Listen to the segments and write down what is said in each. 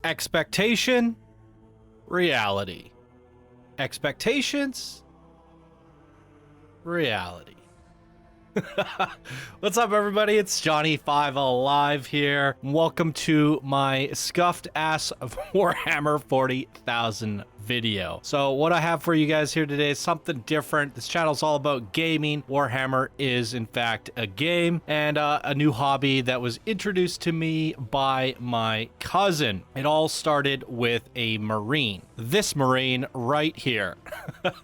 Expectation, reality. Expectations, reality. What's up, everybody? It's Johnny5 Alive here. Welcome to my scuffed ass of Warhammer 40,000 video. So what I have for you guys here today is something different. This channel is all about gaming. Warhammer is in fact a game and a new hobby that was introduced to me by my cousin. It all started with a Marine. This Marine right here.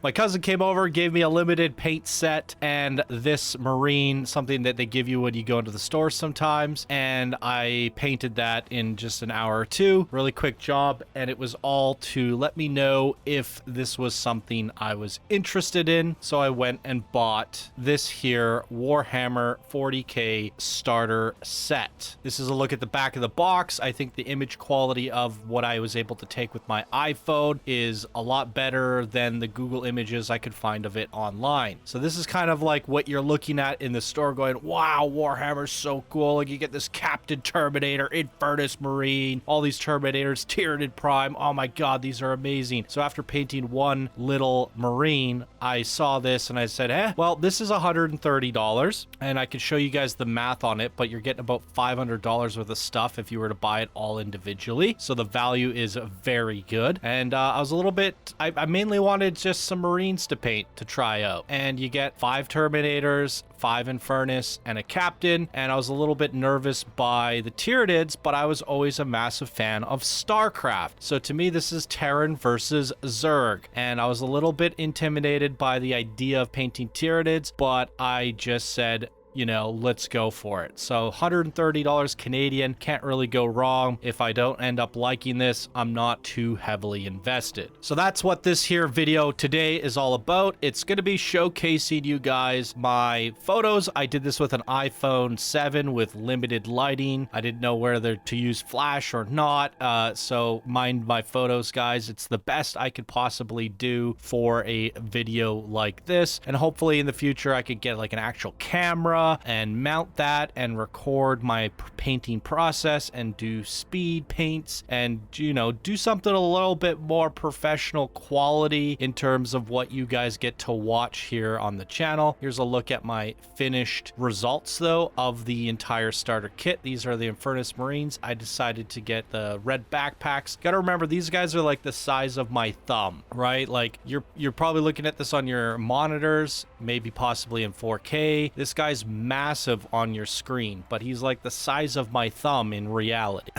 My cousin came over, gave me a limited paint set and this Marine, something that they give you when you go into the store sometimes, and I painted that in just an hour or two. Really quick job, and it was all to let me know if this was something I was interested in. So I went and bought this here Warhammer 40k starter set. This is a look at the back of the box. I think the image quality of what I was able to take with my iPhone is a lot better than the Google images I could find of it online. So this is kind of like what you're looking at in the store going, wow, Warhammer's so cool. Like you get this Captain Terminator, Inferno Marine, all these Terminators, Tyranid Prime. Oh my God, these are amazing. So after painting one little Marine, I saw this and I said, well, this is $130 and I can show you guys the math on it, but you're getting about $500 worth of stuff if you were to buy it all individually. So the value is very good. And I was a little bit, I mainly wanted just some Marines to paint to try out. And you get 5 Terminators, 5 Infernus, and a Captain. And I was a little bit nervous by the Tyranids, but I was always a massive fan of StarCraft. So to me, this is Terran versus Zerg. And I was a little bit intimidated by the idea of painting Tyranids, but I just said, you know, let's go for it. So $130 Canadian, can't really go wrong. If I don't end up liking this, I'm not too heavily invested. So that's what this here video today is all about. It's going to be showcasing you guys my photos. I did this with an iPhone 7 with limited lighting. I didn't know whether to use flash or not. So mind my photos, guys. It's the best I could possibly do for a video like this. And hopefully in the future, I could get like an actual camera and mount that and record my painting process and do speed paints and, you know, do something a little bit more professional quality in terms of what you guys get to watch here on the channel. Here's a look at my finished results though of the entire starter kit. These are the Infernus Marines. I decided to get the red backpacks. Gotta remember, these guys are like the size of my thumb, right? Like you're probably looking at this on your monitors, maybe possibly in 4K. This guy's massive on your screen, but he's like the size of my thumb in reality.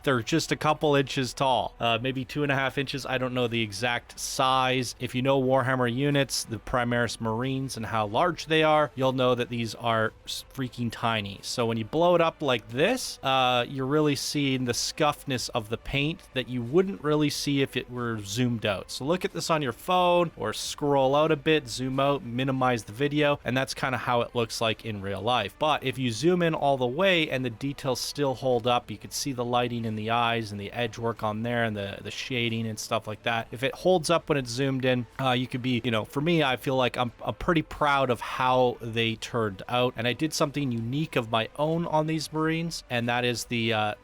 They're just a couple inches tall, maybe 2.5 inches. I don't know the exact size. If you know Warhammer units, the Primaris Marines and how large they are, you'll know that these are freaking tiny. So when you blow it up like this, you're really seeing the scuffness of the paint that you wouldn't really see if it were zoomed out. So look at this on your phone or scroll out a bit, zoom out, minimize the video, and that's kind of how it looks like in real life. But if you zoom in all the way and the details still hold up, you can see the lighting in the eyes and the edge work on there and the shading and stuff like that. If it holds up when it's zoomed in, you could be, you know, for me, I feel like I'm pretty proud of how they turned out. And I did something unique of my own on these Marines, and that is the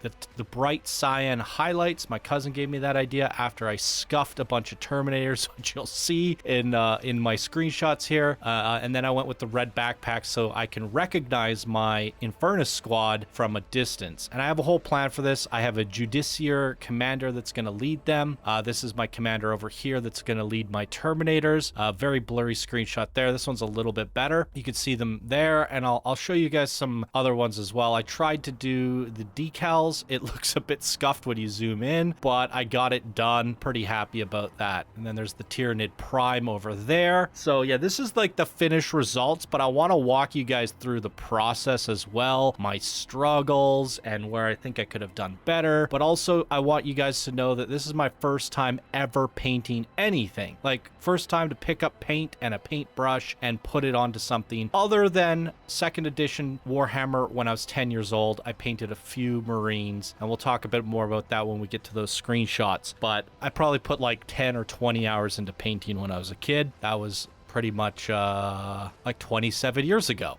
bright cyan highlights. My cousin gave me that idea after I scuffed a bunch of Terminators, which you'll see in my screenshots here. And then I went with the red backpack so I can recognize my Infernus squad from a distance. And I have a whole plan for this. I have a Judiciary commander that's going to lead them. This is my commander over here that's going to lead my Terminators. Very blurry screenshot there. This one's a little bit better. You can see them there, and I'll show you guys some other ones as well. I tried to do the decals. It looks a bit scuffed when you zoom in, but I got it done. Pretty happy about that. And then there's the Tyranid Prime over there. So yeah, this is like the finished results, but I want to walk you guys through the process as well, my struggles and where I think I could have done better. But also I want you guys to know that this is my first time ever painting anything. Like first time to pick up paint and a paintbrush and put it onto something other than second edition Warhammer. When I was 10 years old, I painted a few Marines, and we'll talk a bit more about that when we get to those screenshots. But I probably put like 10 or 20 hours into painting when I was a kid. That was pretty much like 27 years ago.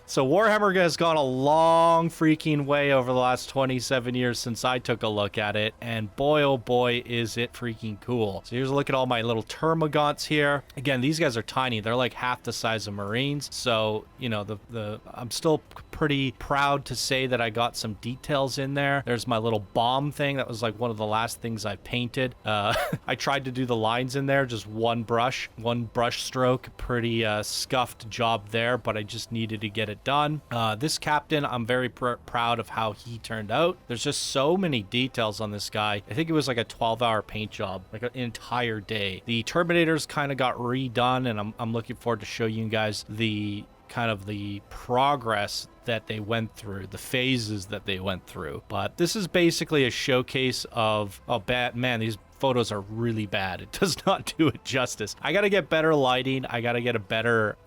So Warhammer has gone a long freaking way over the last 27 years since I took a look at it, and boy oh boy is it freaking cool. So here's a look at all my little termagants here. Again, these guys are tiny. They're like half the size of Marines, so you know, I'm still pretty proud to say that I got some details in there. There's my little bomb thing. That was like one of the last things I painted. I tried to do the lines in there, just one brush stroke. Pretty scuffed job there, but I just needed to get it done. This captain, I'm very proud of how he turned out. There's just so many details on this guy. I think it was like a 12-hour paint job, like an entire day. The Terminators kind of got redone, and I'm looking forward to show you guys the kind of the progress that they went through, the phases that they went through. But this is basically a showcase of, oh, man, these photos are really bad. It does not do it justice. I got to get better lighting. I got to get a better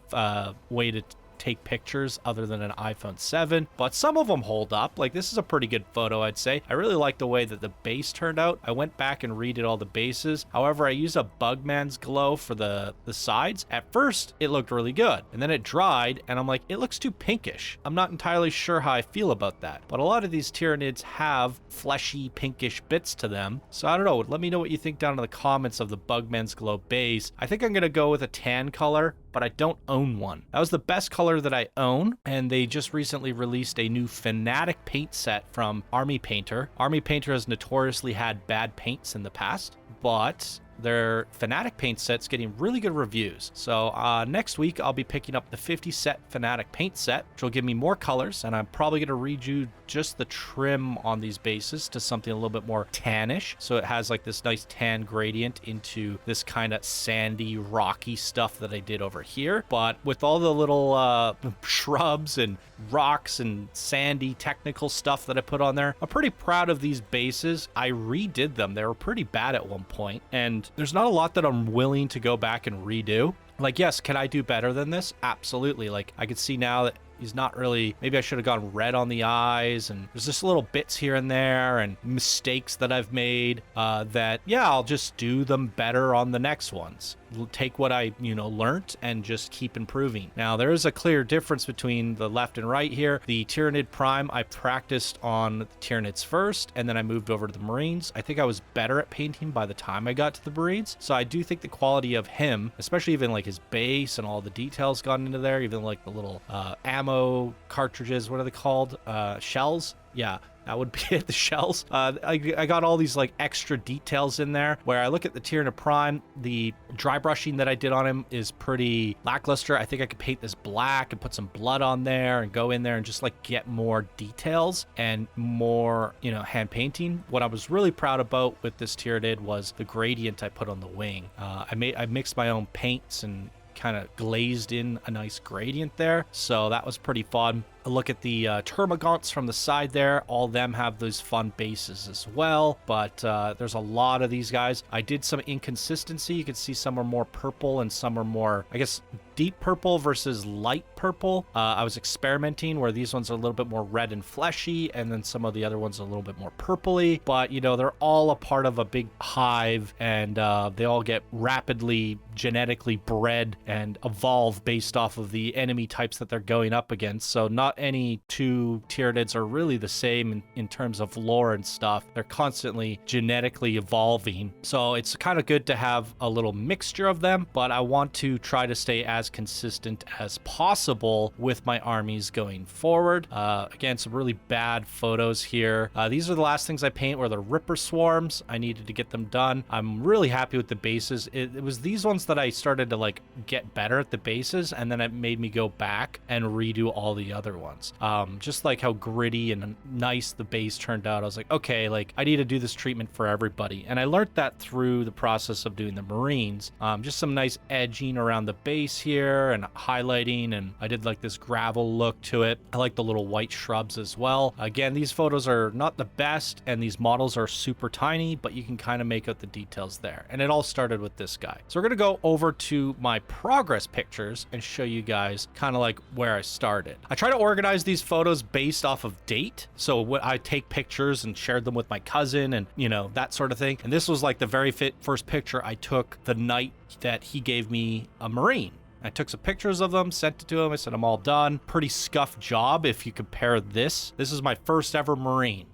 way to take pictures other than an iPhone 7, but some of them hold up. Like, this is a pretty good photo, I'd say. I really like the way that the base turned out. I went back and redid all the bases. However, I used a Bugman's glow for the sides. At first, it looked really good, and then it dried, and I'm like, it looks too pinkish. I'm not entirely sure how I feel about that, but a lot of these Tyranids have fleshy, pinkish bits to them, so I don't know. Let me know what you think down in the comments of the Bugman's glow base. I think I'm gonna go with a tan color, but I don't own one. That was the best color that I own, and they just recently released a new Fanatic paint set from Army Painter. Army Painter has notoriously had bad paints in the past, but their Fanatic paint set's getting really good reviews. So next week I'll be picking up the 50 set Fanatic paint set, which will give me more colors, and I'm probably going to redo just the trim on these bases to something a little bit more tannish, so it has like this nice tan gradient into this kind of sandy, rocky stuff that I did over here. But with all the little shrubs and rocks and sandy technical stuff that I put on there, I'm pretty proud of these bases. I redid them. They were pretty bad at one point, and there's not a lot that I'm willing to go back and redo. Like, yes, can I do better than this? Absolutely. Like, I could see now that he's not really, maybe I should have gone red on the eyes, and there's just little bits here and there and mistakes that I've made that, yeah, I'll just do them better on the next ones. Take what I, learned and just keep improving. Now, there is a clear difference between the left and right here. The Tyranid Prime, I practiced on the Tyranids first, and then I moved over to the Marines. I think I was better at painting by the time I got to the Marines. So I do think the quality of him, especially even like his base and all the details gone into there, even like the little ammo cartridges, what are they called? Shells? Yeah. That would be it, the shells. I got all these like extra details in there where I look at the Tyranid Prime. The dry brushing that I did on him is pretty lackluster. I think I could paint this black and put some blood on there and go in there and just like get more details and more, hand painting. What I was really proud about with this Tyranid was the gradient I put on the wing. I mixed my own paints and kind of glazed in a nice gradient there, so that was pretty fun. A look at the termagants from the side there. All of them have those fun bases as well, but there's a lot of these guys. I did some inconsistency. You can see some are more purple and some are more, I guess, deep purple versus light purple. I was experimenting where these ones are a little bit more red and fleshy, and then some of the other ones are a little bit more purpley, but they're all a part of a big hive, and they all get rapidly genetically bred and evolve based off of the enemy types that they're going up against. So not any two Tyranids are really the same in terms of lore and stuff. They're constantly genetically evolving, so it's kind of good to have a little mixture of them, but I want to try to stay as consistent as possible with my armies going forward. Again, some really bad photos here. These are the last things I paint were the Ripper Swarms. I needed to get them done. I'm really happy with the bases. It was these ones that I started to like get better at the bases, and then it made me go back and redo all the other ones. Just like how gritty and nice the base turned out. I was like, okay, like I need to do this treatment for everybody. And I learned that through the process of doing the Marines. Just some nice edging around the base here and highlighting, and I did like this gravel look to it. I like the little white shrubs as well. Again, these photos are not the best and these models are super tiny, but you can kind of make out the details there. And it all started with this guy. So we're gonna go over to my progress pictures and show you guys kind of like where I started. I try to organize organize these photos based off of date. So what I take pictures and shared them with my cousin and, you know, that sort of thing. And this was like the very first picture I took the night that he gave me a Marine. I took some pictures of them, sent it to him. I said, I'm all done. Pretty scuffed job if you compare this. This is my first ever Marine,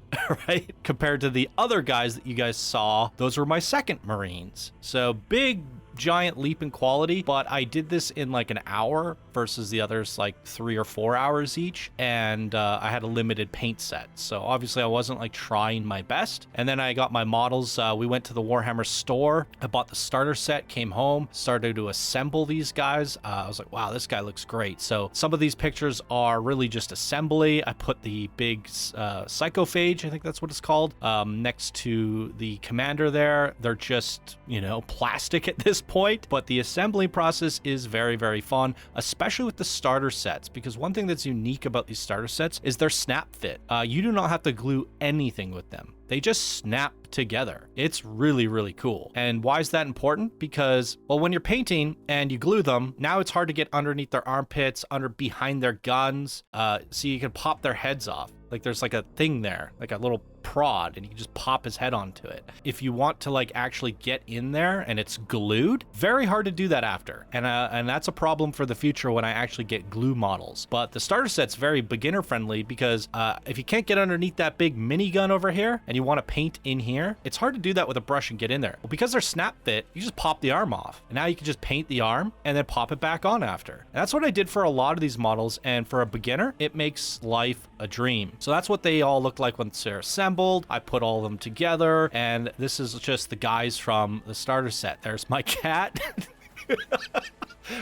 right? Compared to the other guys that you guys saw, those were my second Marines. So big, giant leap in quality, but I did this in like an hour versus the others like 3 or 4 hours each, and I had a limited paint set, so obviously I wasn't like trying my best. And then I got my models. We went to the Warhammer store. I bought the starter set, came home, started to assemble these guys. I was like, wow, this guy looks great. So some of these pictures are really just assembly. I put the big psychophage, I think that's what it's called, next to the commander there. They're just, you know, plastic at this point, but the assembly process is very, very fun, especially with the starter sets, because one thing that's unique about these starter sets is their snap fit. You do not have to glue anything with them. They just snap together. It's really, really cool. And why is that important? Because, well, when you're painting and you glue them, now it's hard to get underneath their armpits, behind their guns, so you can pop their heads off. Like there's like a thing there, like a little prod, and you can just pop his head onto it. If you want to like actually get in there and it's glued, very hard to do that after. And that's a problem for the future when I actually get glue models. But the starter set's very beginner friendly because if you can't get underneath that big minigun over here and you want to paint in here, it's hard to do that with a brush and get in there. Well, because they're snap fit, you just pop the arm off, and now you can just paint the arm and then pop it back on after. And that's what I did for a lot of these models, and for a beginner, it makes life a dream. So that's what they all look like once they're assembled. I put all of them together, and this is just the guys from the starter set. There's my cat.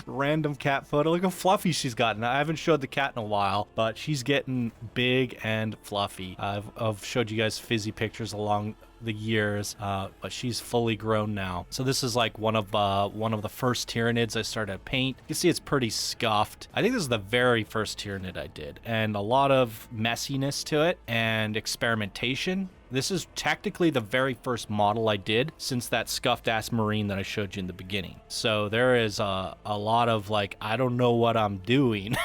Random cat photo. Look how fluffy she's gotten. I haven't showed the cat in a while, but she's getting big and fluffy. I've showed you guys fizzy pictures along the years, but she's fully grown now. So this is like one of the first Tyranids I started to paint. You can see it's pretty scuffed. I think this is the very first Tyranid I did, and a lot of messiness to it and experimentation. This is technically the very first model I did since that scuffed ass Marine that I showed you in the beginning. So there is a lot of like, I don't know what I'm doing.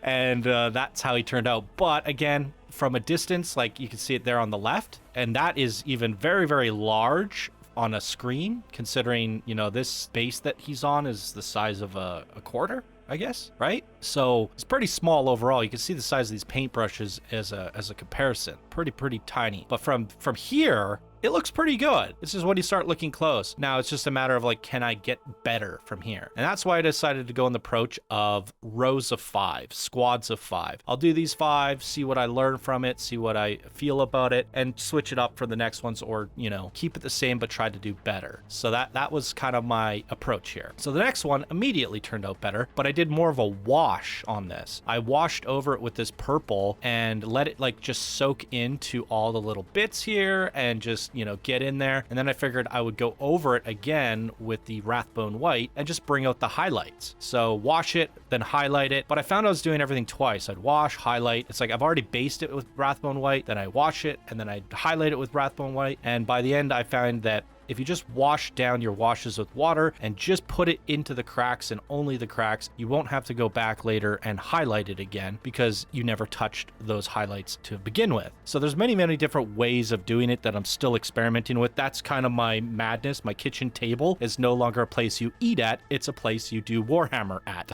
And that's how he turned out. But again, from a distance, like you can see it there on the left, and that is even very, very large on a screen, considering, you know, this base that he's on is the size of a quarter, I guess, right? So it's pretty small overall. You can see the size of these paintbrushes as a comparison. Pretty tiny. But from here, it looks pretty good. This is when you start looking close. Now it's just a matter of like, can I get better from here? And that's why I decided to go in the approach of rows of 5, squads of 5. I'll do these 5, see what I learn from it, see what I feel about it, and switch it up for the next ones, or, you know, keep it the same but try to do better. So that was kind of my approach here. So the next one immediately turned out better, but I did more of a wash on this. I washed over it with this purple and let it like just soak into all the little bits here and just, you know, get in there. And then I figured I would go over it again with the Rathbone white and just bring out the highlights. So wash it, then highlight it. But I found I was doing everything twice. I'd wash, highlight. It's like I've already based it with Rathbone white, then I wash it, and then I highlight it with Rathbone white. And by the end, I found that if you just wash down your washes with water and just put it into the cracks and only the cracks, you won't have to go back later and highlight it again because you never touched those highlights to begin with. So there's many different ways of doing it that I'm still experimenting with. That's kind of my madness. My kitchen table is no longer a place you eat at. It's a place you do Warhammer at.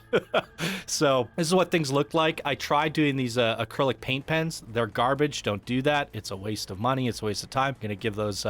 So this is what things look like. I tried doing these acrylic paint pens. They're garbage. Don't do that. It's a waste of money. It's a waste of time. I'm gonna give those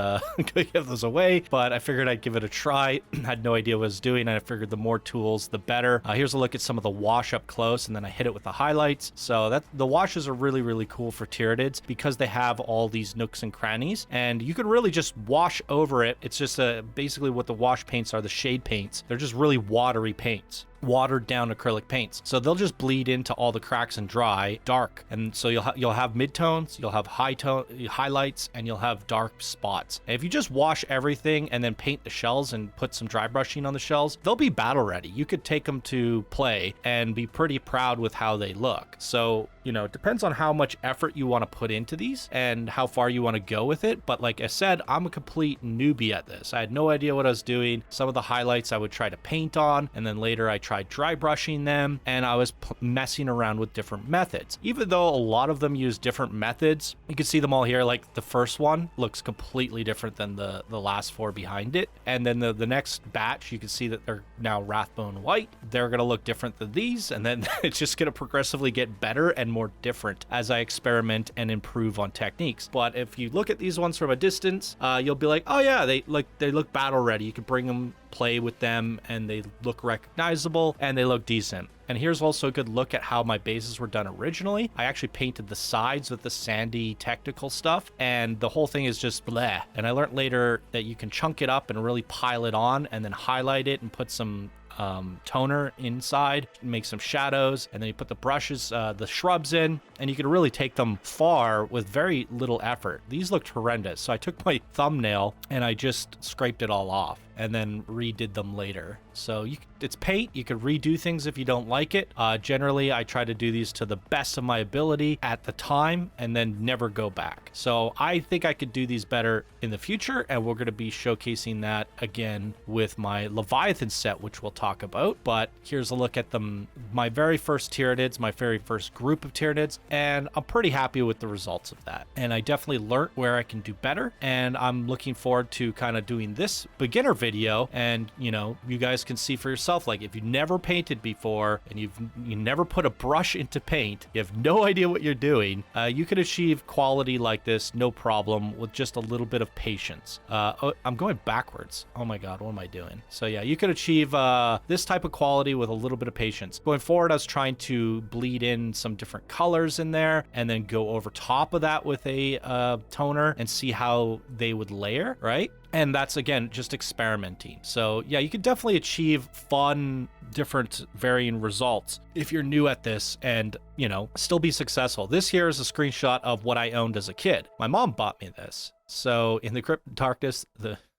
away. But I figured I'd give it a try. Had no idea what I was doing, and I figured the more tools, the better. Here's a look at some of the wash up close, and then I hit it with the highlights. So that the washes are really cool for Tyranids because they have all these nooks and crannies, and you can really just wash over it. It's just basically what the wash paints are, the shade paints. They're just really watery paints. Watered down acrylic paints, so they'll just bleed into all the cracks and dry dark. And so you'll have midtones, you'll have highlights, and you'll have dark spots. And if you just wash everything and then paint the shells and put some dry brushing on the shells, they'll be battle ready. You could take them to play and be pretty proud with how they look. So you know, it depends on how much effort you want to put into these and how far you want to go with it. But like I said, I'm a complete newbie at this. I had no idea what I was doing. Some of the highlights I would try to paint on, and then later I tried dry brushing them, and I was messing around with different methods. Even though a lot of them use different methods, you can see them all here. Like the first one looks completely different than the last four behind it. And then the next batch, you can see that they're now Wrathbone white. They're going to look different than these, and then it's just going to progressively get better and more different as I experiment and improve on techniques. But if you look at these ones from a distance, you'll be like, oh yeah, they look battle ready. You can bring them, play with them, and they look recognizable and they look decent. And here's also a good look at how my bases were done originally. I actually painted the sides with the sandy technical stuff, and the whole thing is just bleh. And I learned later that you can chunk it up and really pile it on and then highlight it and put some toner inside, make some shadows, and then you put the brushes, the shrubs in, and you can really take them far with very little effort. These looked horrendous, so I took my thumbnail and I just scraped it all off and then redid them later. So it's paint. You could redo things if you don't like it. Generally, I try to do these to the best of my ability at the time and then never go back. So I think I could do these better in the future, and we're going to be showcasing that again with my Leviathan set, which we'll talk about. But here's a look at them, my very first Tyranids, my very first group of Tyranids, and I'm pretty happy with the results of that. And I definitely learned where I can do better, and I'm looking forward to kind of doing this beginner video, and you know, you guys can see for yourself. Like if you've never painted before and you never put a brush into paint, you have no idea what you're doing, you can achieve quality like this no problem with just a little bit of patience. I'm going backwards. Oh my god, what am I doing? So yeah, you could achieve this type of quality with a little bit of patience. Going forward, I was trying to bleed in some different colors in there and then go over top of that with a toner and see how they would layer, right? And that's, again, just experimenting. So yeah, you can definitely achieve fun, different, varying results if you're new at this and, you know, still be successful. This here is a screenshot of what I owned as a kid. My mom bought me this. So in the Crypt Darkness,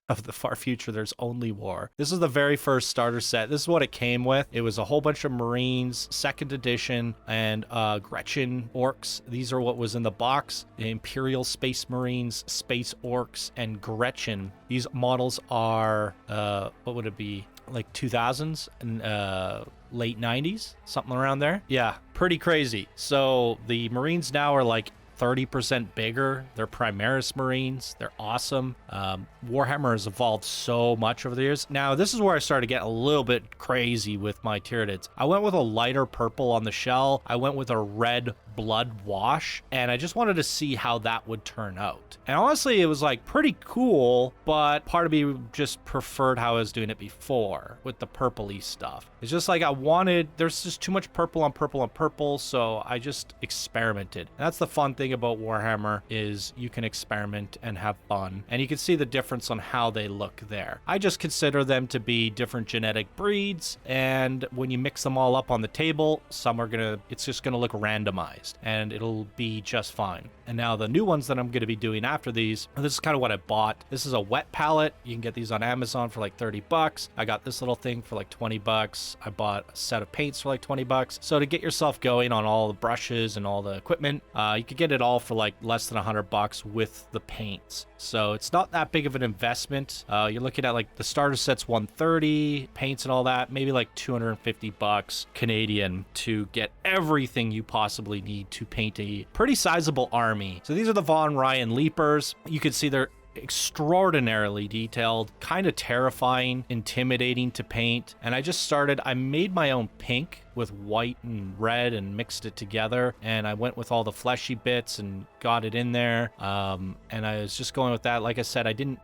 of the far future, there's only war. This is the very first starter set. This is what it came with. It was a whole bunch of Marines, second edition, and Gretchen orcs. These are what was in the box. The Imperial Space Marines, Space Orcs, and Gretchen. These models are, what would it be? Like 2000s and late 90s, something around there. Yeah, pretty crazy. So the Marines now are like 30% bigger. They're Primaris Marines. They're awesome. Warhammer has evolved so much over the years. Now, this is where I started getting a little bit crazy with my Tyranids. I went with a lighter purple on the shell. I went with a red blood wash, and I just wanted to see how that would turn out. And honestly, it was like pretty cool, but part of me just preferred how I was doing it before with the purpley stuff. It's just like there's just too much purple on purple on purple, so I just experimented. And that's the fun thing about Warhammer, is you can experiment and have fun, and you can see the difference on how they look there. I just consider them to be different genetic breeds, and when you mix them all up on the table, it's just gonna look randomized, and it'll be just fine. And now the new ones that I'm going to be doing after these, this is kind of what I bought. This is a wet palette. You can get these on Amazon for like 30 bucks. I got this little thing for like 20 bucks. I bought a set of paints for like 20 bucks. So to get yourself going on all the brushes and all the equipment, you could get it all for like less than 100 bucks with the paints. So it's not that big of an investment. You're looking at like the starter set's 130, paints and all that, maybe like 250 bucks Canadian to get everything you possibly need to paint a pretty sizable army. So these are the Von Ryan Leapers. You can see they're extraordinarily detailed, kind of terrifying, intimidating to paint. And I made my own pink with white and red and mixed it together, and I went with all the fleshy bits and got it in there, and I was just going with that. Like I said, I didn't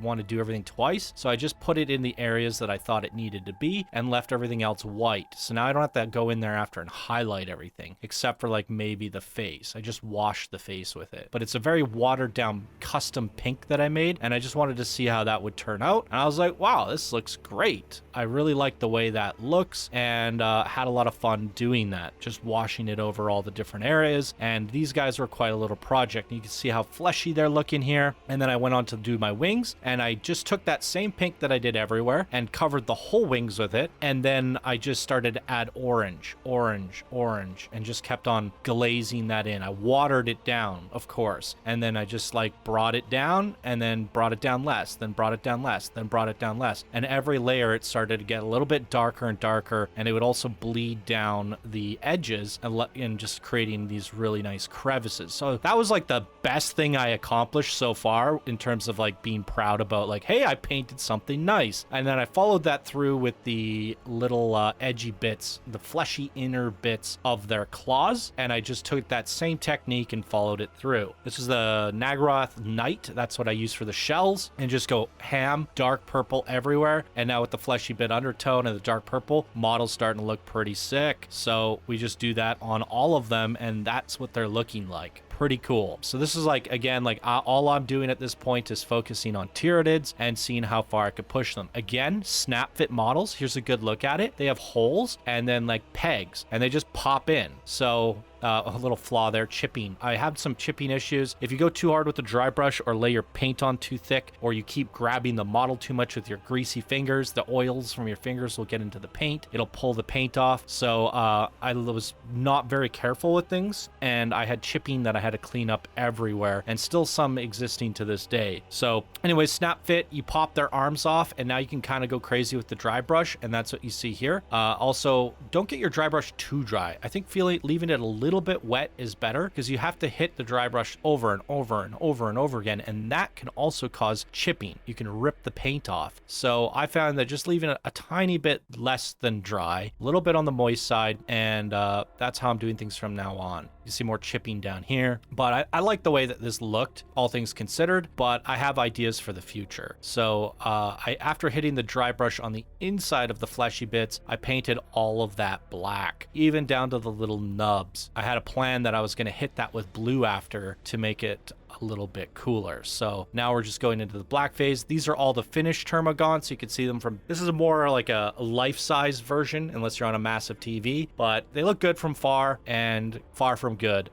want to do everything twice, so I just put it in the areas that I thought it needed to be and left everything else white. So now I don't have to go in there after and highlight everything, except for like maybe the face. I just washed the face with it, but it's a very watered down custom pink that I made, and I just wanted to see how that would turn out, and I was like, wow, this looks great. I really like the way that looks, and had a lot of fun doing that, just washing it over all the different areas. And these guys were quite a little project. You can see how fleshy they're looking here. And then I went on to do my wings, and I just took that same pink that I did everywhere and covered the whole wings with it. And then I just started to add orange, and just kept on glazing that in. I watered it down, of course. And then I just like brought it down, and then brought it down less, then brought it down less, then brought it down less. And every layer it started to get a little bit darker and darker, and it would also bleed down the edges and just creating these really nice crevices. So that was like the best thing I accomplished so far in terms of like being proud about like, hey, I painted something nice. And then I followed that through with the little edgy bits, the fleshy inner bits of their claws, and I just took that same technique and followed it through. This is the Naggaroth Knight. That's what I use for the shells, and just go ham, dark purple everywhere. And now with the fleshy bit undertone and the dark purple, model's starting to look pretty sick. So we just do that on all of them, and that's what they're looking like. Pretty cool. So this is like, again, like all I'm doing at this point is focusing on Tyranids and seeing how far I could push them. Again, snap fit models. Here's a good look at it. They have holes and then like pegs, and they just pop in. So a little flaw there, chipping. I have some chipping issues. If you go too hard with the dry brush or lay your paint on too thick, or you keep grabbing the model too much with your greasy fingers, the oils from your fingers will get into the paint. It'll pull the paint off. So I was not very careful with things, and I had chipping that I had to clean up everywhere, and still some existing to this day. So anyway, snap fit, you pop their arms off, and now you can kind of go crazy with the dry brush, and that's what you see here. Also, don't get your dry brush too dry. I think leaving it a little bit wet is better, because you have to hit the dry brush over and over and over and over again, and that can also cause chipping. You can rip the paint off. So I found that just leaving it a tiny bit less than dry, a little bit on the moist side, and that's how I'm doing things from now on. You see more chipping down here, but I like the way that this looked, all things considered, but I have ideas for the future. So after hitting the dry brush on the inside of the fleshy bits, I painted all of that black, even down to the little nubs. I had a plan that I was going to hit that with blue after to make it a little bit cooler. So now we're just going into the black phase. These are all the finished Termagants. So you can see them from, this is more like a life-size version, unless you're on a massive TV, but they look good from far, and far from good.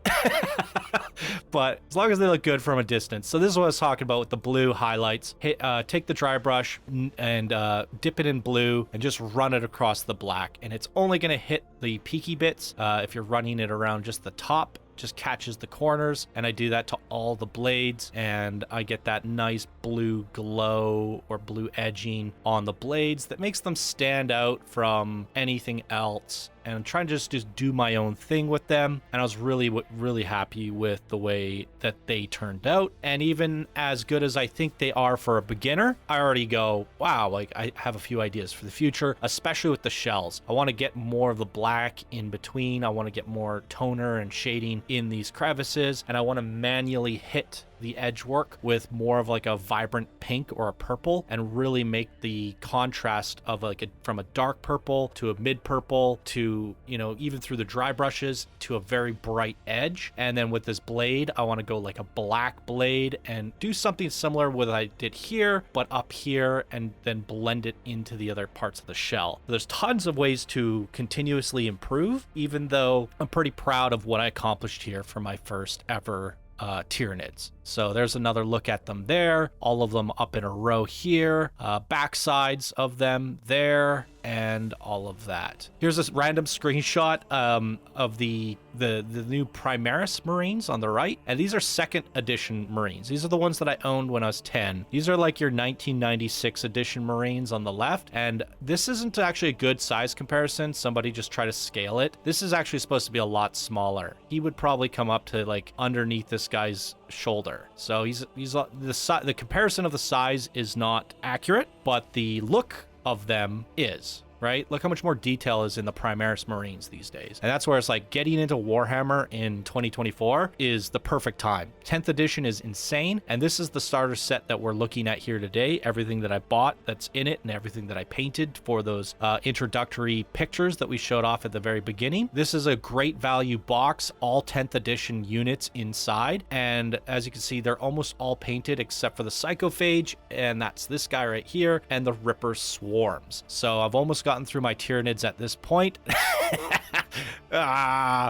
But as long as they look good from a distance. So this is what I was talking about with the blue highlights. Take the dry brush and dip it in blue and just run it across the black. And it's only going to hit the peaky bits. If you're running it around just the top, just catches the corners, and I do that to all the blades, and I get that nice blue glow or blue edging on the blades that makes them stand out from anything else. And I'm trying to just do my own thing with them, and I was really happy with the way that they turned out. And even as good as I think they are for a beginner, I already go, wow, like I have a few ideas for the future, especially with the shells. I want to get more of the black in between. I want to get more toner and shading in these crevices, and I want to manually hit the edge work with more of like a vibrant pink or a purple, and really make the contrast of like from a dark purple to a mid purple to, you know, even through the dry brushes to a very bright edge. And then with this blade, I want to go like a black blade and do something similar with what I did here, but up here, and then blend it into the other parts of the shell. There's tons of ways to continuously improve, even though I'm pretty proud of what I accomplished here for my first ever Tyranids. So there's another look at them there, all of them up in a row here, back sides of them there, and all of that. Here's this random screenshot of the new Primaris Marines on the right, and these are second edition Marines. These are the ones that I owned when I was 10. These are like your 1996 edition Marines on the left, and this isn't actually a good size comparison. Somebody just try to scale it. This is actually supposed to be a lot smaller. He would probably come up to like underneath this guy's shoulder. So he's the comparison of the size is not accurate, but the look of them is. Right? Look how much more detail is in the Primaris Marines these days. And that's where it's like getting into Warhammer in 2024 is the perfect time. 10th edition is insane. And this is the starter set that we're looking at here today. Everything that I bought that's in it and everything that I painted for those introductory pictures that we showed off at the very beginning. This is a great value box, all 10th edition units inside. And as you can see, they're almost all painted except for the psychophage. And that's this guy right here, and the Ripper Swarms. So I've almost gotten through my Tyranids at this point.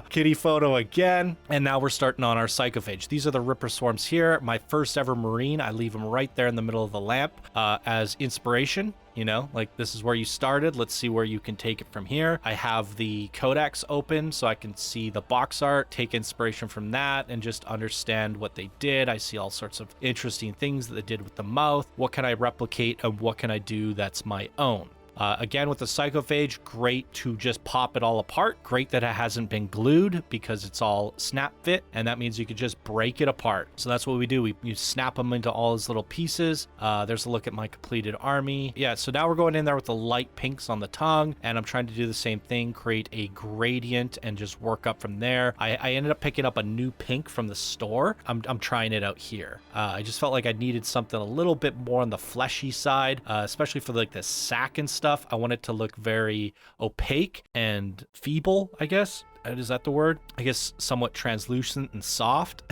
Kitty photo again. And now we're starting on our psychophage. These are the Ripper Swarms here. My first ever Marine. I leave them right there in the middle of the lamp as inspiration. You know, like this is where you started. Let's see where you can take it from here. I have the codex open so I can see the box art, take inspiration from that, and just understand what they did. I see all sorts of interesting things that they did with the mouth. What can I replicate and what can I do that's my own? Again, with the psychophage, great to just pop it all apart. Great that it hasn't been glued because it's all snap fit, and that means you could just break it apart. So that's what we do. You snap them into all these little pieces. There's a look at my completed army. Yeah, so now we're going in there with the light pinks on the tongue, and I'm trying to do the same thing, create a gradient and just work up from there. I ended up picking up a new pink from the store. I'm trying it out here. I just felt like I needed something a little bit more on the fleshy side, especially for like the sack and stuff. I want it to look very opaque and feeble, I guess. Is that the word? I guess somewhat translucent and soft.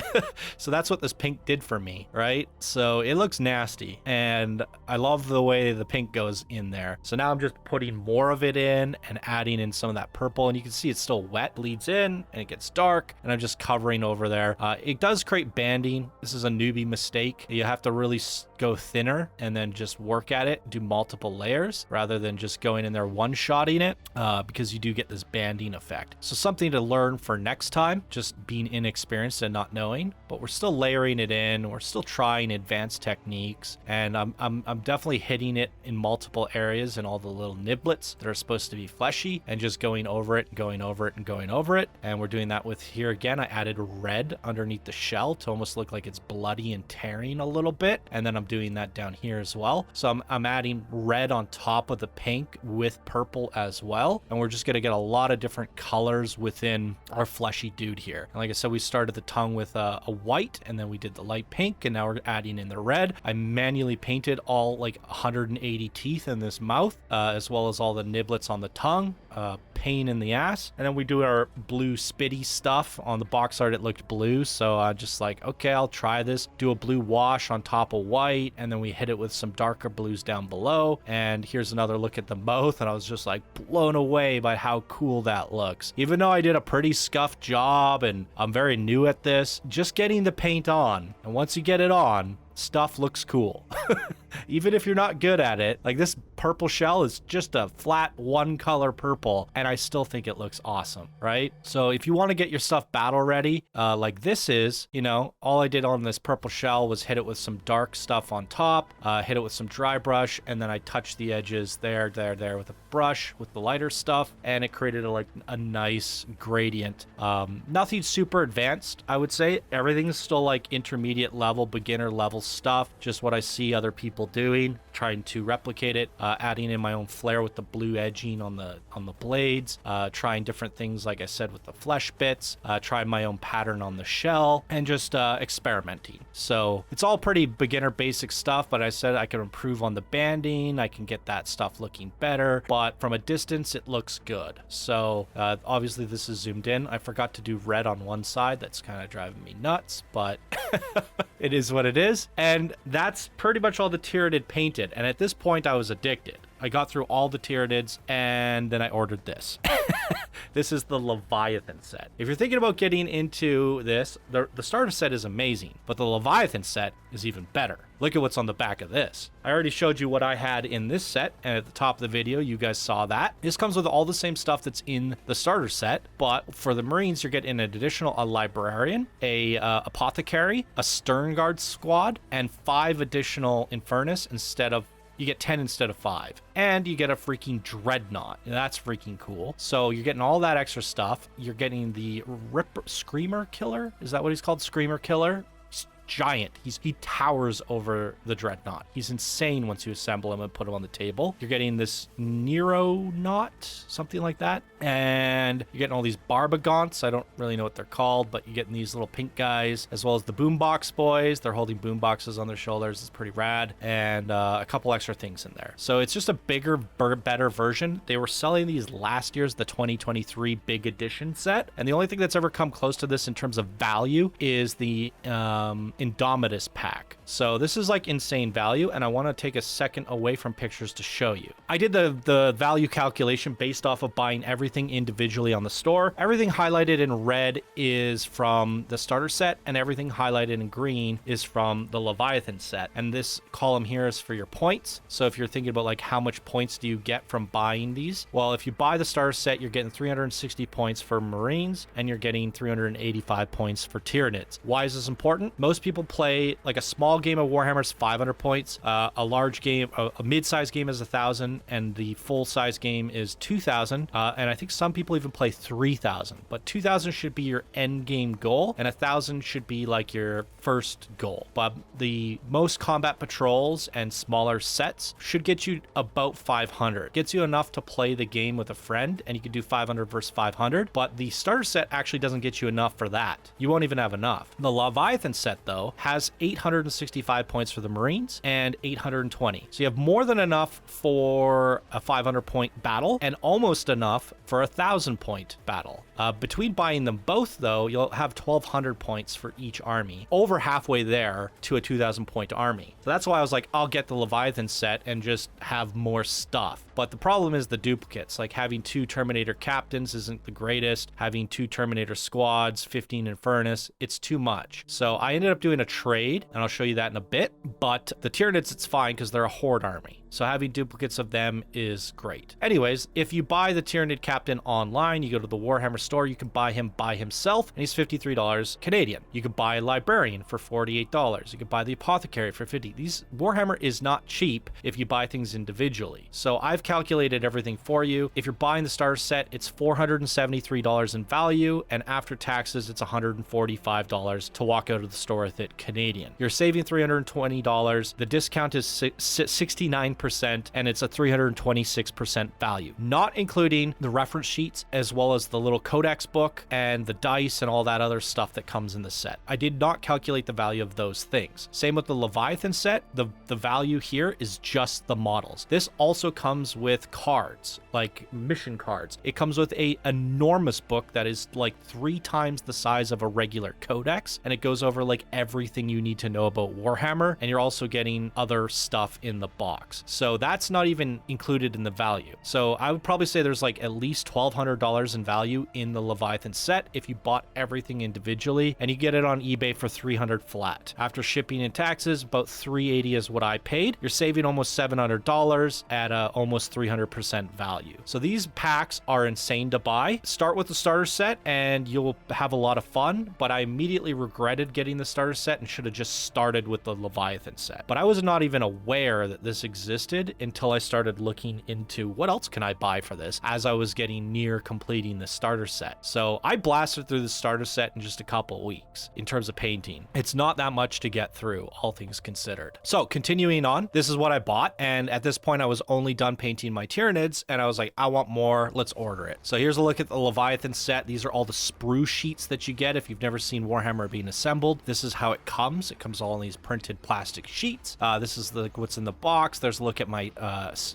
So that's what this pink did for me, right? So it looks nasty, and I love the way the pink goes in there. So now I'm just putting more of it in and adding in some of that purple, and you can see it's still wet, bleeds in, and it gets dark, and I'm just covering over there. It does create banding. This is a newbie mistake. You have to really go thinner and then just work at it, do multiple layers rather than just going in there one-shotting it, because you do get this banding effect. So something to learn for next time, just being inexperienced and not knowing, but we're still layering it in. We're still trying advanced techniques, and I'm definitely hitting it in multiple areas and all the little niblets that are supposed to be fleshy, and just going over it, going over it, and going over it. And we're doing that with here again. I added red underneath the shell to almost look like it's bloody and tearing a little bit, and then I'm doing that down here as well. So I'm adding red on top of the pink with purple as well, and we're just going to get a lot of different colors within our fleshy dude here. And like I said, we started the tongue with a white, and then we did the light pink, and now we're adding in the red. I manually painted all like 180 teeth in this mouth, as well as all the niblets on the tongue. Pain in the ass. And then we do our blue spitty stuff. On the box art it looked blue, so I just like, okay, I'll try this, do a blue wash on top of white, and then we hit it with some darker blues down below. And here's another look at the mouth, and I was just like blown away by how cool that looks. Even though I did a pretty scuffed job and I'm very new at this, just getting the paint on, and once you get it on, stuff looks cool. Even if you're not good at it, like this purple shell is just a flat one color purple, and I still think it looks awesome, right? So if you want to get your stuff battle ready, like this is, you know, all I did on this purple shell was hit it with some dark stuff on top, hit it with some dry brush, and then I touched the edges there with a brush with the lighter stuff, and it created a nice gradient. Nothing super advanced, I would say. Everything's still like intermediate level, beginner level stuff, just what I see other people doing, trying to replicate it, adding in my own flair with the blue edging on the blades, trying different things, like I said, with the flesh bits, trying my own pattern on the shell, and just experimenting. So it's all pretty beginner basic stuff, but I said I can improve on the banding, I can get that stuff looking better, but from a distance it looks good. So obviously this is zoomed in. I forgot to do red on one side. That's kind of driving me nuts, but it is what it is. And that's pretty much all the Tyranid painted. And at this point I was addicted. I got through all the Tyranids, and then I ordered this. This is the Leviathan set. If you're thinking about getting into this, the starter set is amazing, but the Leviathan set is even better. Look at what's on the back of this. I already showed you what I had in this set, and at the top of the video, you guys saw that. This comes with all the same stuff that's in the starter set, but for the Marines, you're getting an additional Librarian, a Apothecary, a Stern Guard squad, and 5 additional Infernus instead of you get 10 instead of 5. And you get a freaking Dreadnought. That's freaking cool. So you're getting all that extra stuff. You're getting the Screamer Killer. Is that what he's called? Screamer Killer? He's giant. He towers over the Dreadnought. He's insane once you assemble him and put him on the table. You're getting this Neuronaut, something like that. And you're getting all these Barbagonts. I don't really know what they're called, but you're getting these little pink guys, as well as the Boombox boys. They're holding boomboxes on their shoulders. It's pretty rad. And a couple extra things in there. So it's just a bigger, better version. They were selling these last year's, the 2023 big edition set. And the only thing that's ever come close to this in terms of value is the Indomitus pack. So this is like insane value, and I want to take a second away from pictures to show you. I did the value calculation based off of buying everything individually on the store. Everything highlighted in red is from the starter set, and everything highlighted in green is from the Leviathan set. And this column here is for your points. So if you're thinking about like how much points do you get from buying these, well, if you buy the starter set, you're getting 360 points for Marines, and you're getting 385 points for Tyranids. Why is this important? Most people play like a small game of Warhammer's 500 points, a large game, a mid-sized game is 1,000, and the full-size game is 2,000. And I think some people even play 3,000. But 2,000 should be your end game goal, and 1,000 should be like your first goal. But the most combat patrols and smaller sets should get you about 500. Gets you enough to play the game with a friend, and you can do 500 versus 500. But the starter set actually doesn't get you enough for that. You won't even have enough. The Leviathan set, though, has 865 points for the Marines and 820. So you have more than enough for a 500-point battle and almost enough for a 1,000-point battle. Between buying them both, though, you'll have 1,200 points for each army, over halfway there to a 2,000-point army. So that's why I was like, I'll get the Leviathan set and just have more stuff. But the problem is the duplicates. Like having 2 Terminator captains isn't the greatest. Having 2 Terminator squads, 15 Infernus, it's too much. So I ended up doing a trade, and I'll show you that in a bit. But the Tyranids, it's fine because they're a horde army. So having duplicates of them is great. Anyways, if you buy the Tyranid captain online, you go to the Warhammer store, you can buy him by himself, and he's $53 Canadian. You can buy Librarian for $48. You can buy the Apothecary for $50. Warhammer is not cheap if you buy things individually. So I've calculated everything for you. If you're buying the starter set, it's $473 in value, and after taxes, it's $145 to walk out of the store with it Canadian. You're saving $320. The discount is 69%, and it's a 326% value, not including the reference sheets as well as the little codex book and the dice and all that other stuff that comes in the set. I did not calculate the value of those things. Same with the Leviathan set. The value here is just the models. This also comes with cards, like mission cards. It comes with a enormous book that is like 3 times the size of a regular codex, and it goes over like everything you need to know about Warhammer, and you're also getting other stuff in the box. So that's not even included in the value. So I would probably say there's like at least $1,200 in value in the Leviathan set if you bought everything individually, and you get it on eBay for $300 flat. After shipping and taxes, about $380 is what I paid. You're saving almost $700 at a almost 300% value. So these packs are insane to buy. Start with the starter set and you'll have a lot of fun, but I immediately regretted getting the starter set and should have just started with the Leviathan set. But I was not even aware that this existed until I started looking into what else can I buy for this as I was getting near completing the starter set. So I blasted through the starter set in just a couple of weeks in terms of painting. It's not that much to get through, all things considered. So continuing on, this is what I bought, and at this point I was only done painting my Tyranids, and I was like, I want more, let's order it. So here's a look at the Leviathan set. These are all the sprue sheets that you get if you've never seen Warhammer being assembled. This is how it comes. It comes all in these printed plastic sheets. This is what's in the box. There's a look at my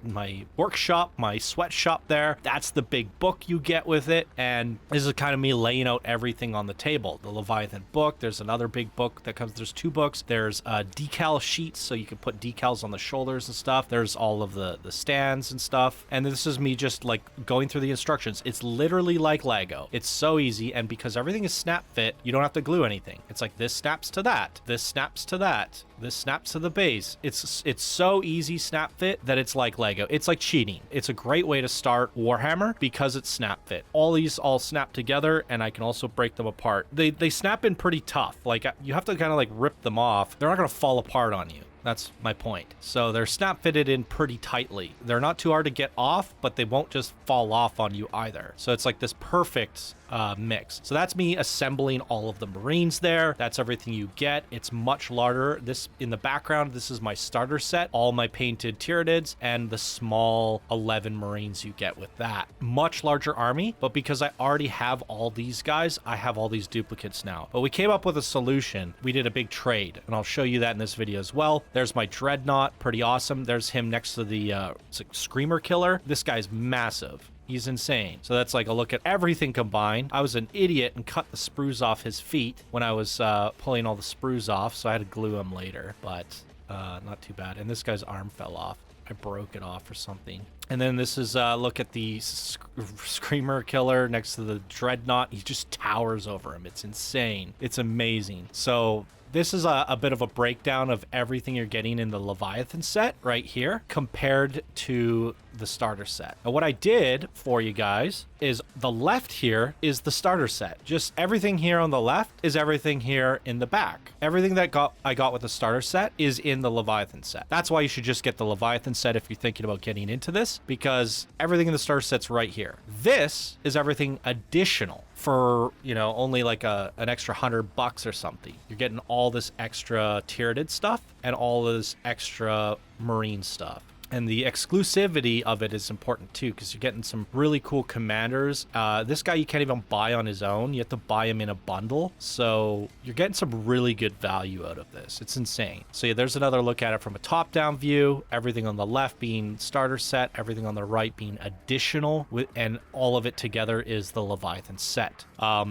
my workshop, my sweatshop there. That's the big book you get with it, and this is kind of me laying out everything on the table. The Leviathan book, there's another big book that comes, there's 2 books. There's decal sheets, so you can put decals on the shoulders and stuff. There's all of the stands and stuff, and this is me just like going through the instructions. It's literally like Lego. It's so easy, and because everything is snap fit, you don't have to glue anything. It's like this snaps to that, this snaps to that, this snaps to the base. It's so easy snap fit that it's like Lego. It's like cheating. It's a great way to start Warhammer because it's snap fit. All these all snap together, and I can also break them apart. They snap in pretty tough. Like you have to kind of like rip them off. They're not going to fall apart on you. That's my point. So they're snap fitted in pretty tightly. They're not too hard to get off, but they won't just fall off on you either. So it's like this perfect mix. So that's me assembling all of the Marines there. That's everything you get. It's much larger. This in the background, this is my starter set, all my painted Tyranids and the small 11 Marines you get with that. Much larger army, but because I already have all these guys, I have all these duplicates now. But we came up with a solution. We did a big trade, and I'll show you that in this video as well. There's my Dreadnought, pretty awesome. There's him next to the Screamer Killer. This guy's massive. He's insane. So that's like a look at everything combined. I was an idiot and cut the sprues off his feet when I was pulling all the sprues off, so I had to glue them later, but not too bad. And this guy's arm fell off. I broke it off or something. And then this is look at the Screamer Killer next to the Dreadnought. He just towers over him. It's insane. It's amazing. So this is a bit of a breakdown of everything you're getting in the Leviathan set right here compared to the starter set. And what I did for you guys is the left here is the starter set. Just everything here on the left is everything here in the back. Everything that I got with the starter set is in the Leviathan set. That's why you should just get the Leviathan set if you're thinking about getting into this, because everything in the starter set's right here. This is everything additional for, you know, only like an extra $100 or something. You're getting all this extra Tyranid stuff and all this extra marine stuff. And the exclusivity of it is important too, because you're getting some really cool commanders. This guy you can't even buy on his own. You have to buy him in a bundle. So you're getting some really good value out of this. It's insane. So yeah, there's another look at it from a top-down view. Everything on the left being starter set, everything on the right being additional, and all of it together is the Leviathan set.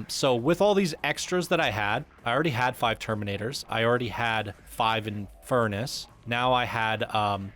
So with all these extras that I already had 5 Terminators. I already had 5 Infernus. Now I had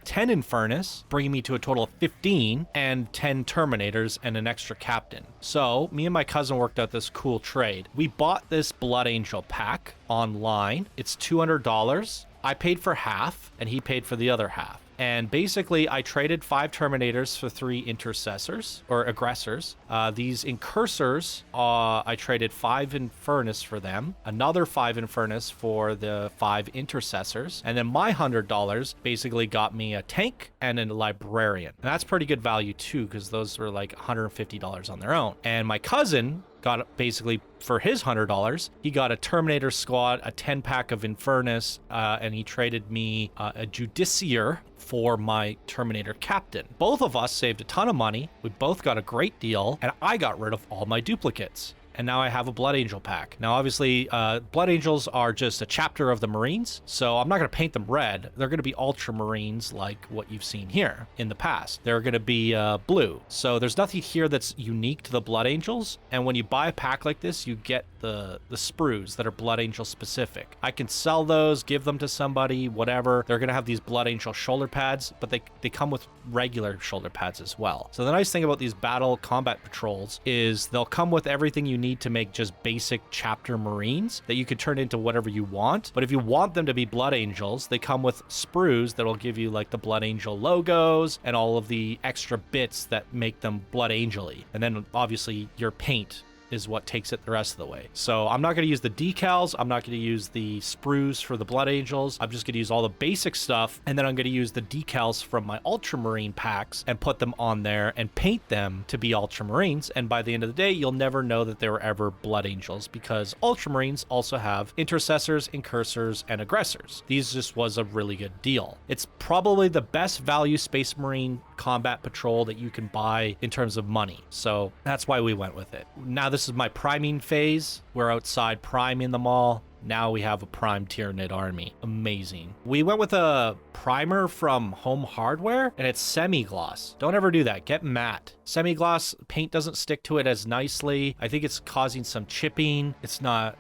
10 Infernus, bringing me to a total of 15, and 10 Terminators and an extra captain. So me and my cousin worked out this cool trade. We bought this Blood Angel pack online. It's $200. I paid for half, and he paid for the other half. And basically, I traded 5 Terminators for 3 Intercessors, or Aggressors. These Incursors, I traded 5 Infernus for them, another 5 Infernus for the 5 Intercessors, and then my $100 basically got me a tank and a Librarian. And that's pretty good value too, because those were like $150 on their own. And my cousin got basically for his $100, he got a Terminator squad, a 10-pack of Infernus, and he traded me a Judiciar for my Terminator captain. Both of us saved a ton of money. We both got a great deal, and I got rid of all my duplicates. And now I have a Blood Angel pack. Now, obviously, Blood Angels are just a chapter of the Marines, so I'm not going to paint them red. They're going to be Ultramarines like what you've seen here in the past. They're going to be blue. So there's nothing here that's unique to the Blood Angels. And when you buy a pack like this, you get the sprues that are Blood Angel specific. I can sell those, give them to somebody, whatever. They're going to have these Blood Angel shoulder pads, but they come with regular shoulder pads as well. So the nice thing about these battle combat patrols is they'll come with everything you need to make just basic chapter Marines that you could turn into whatever you want. But if you want them to be Blood Angels, they come with sprues that'll give you like the Blood Angel logos and all of the extra bits that make them Blood Angel-y. And then obviously your paint is what takes it the rest of the way. So I'm not going to use the decals. I'm not going to use the sprues for the Blood Angels. I'm just going to use all the basic stuff. And then I'm going to use the decals from my Ultramarine packs and put them on there and paint them to be Ultramarines. And by the end of the day, you'll never know that they were ever Blood Angels, because Ultramarines also have Intercessors, Incursors, and Aggressors. These just was a really good deal. It's probably the best value Space Marine combat patrol that you can buy in terms of money. So that's why we went with it. Now this is my priming phase. We're outside priming them all. Now we have a primed Tyranid army. Amazing. We went with a primer from Home Hardware, and it's semi-gloss. Don't ever do that. Get matte. Semi-gloss paint doesn't stick to it as nicely. I think it's causing some chipping. It's not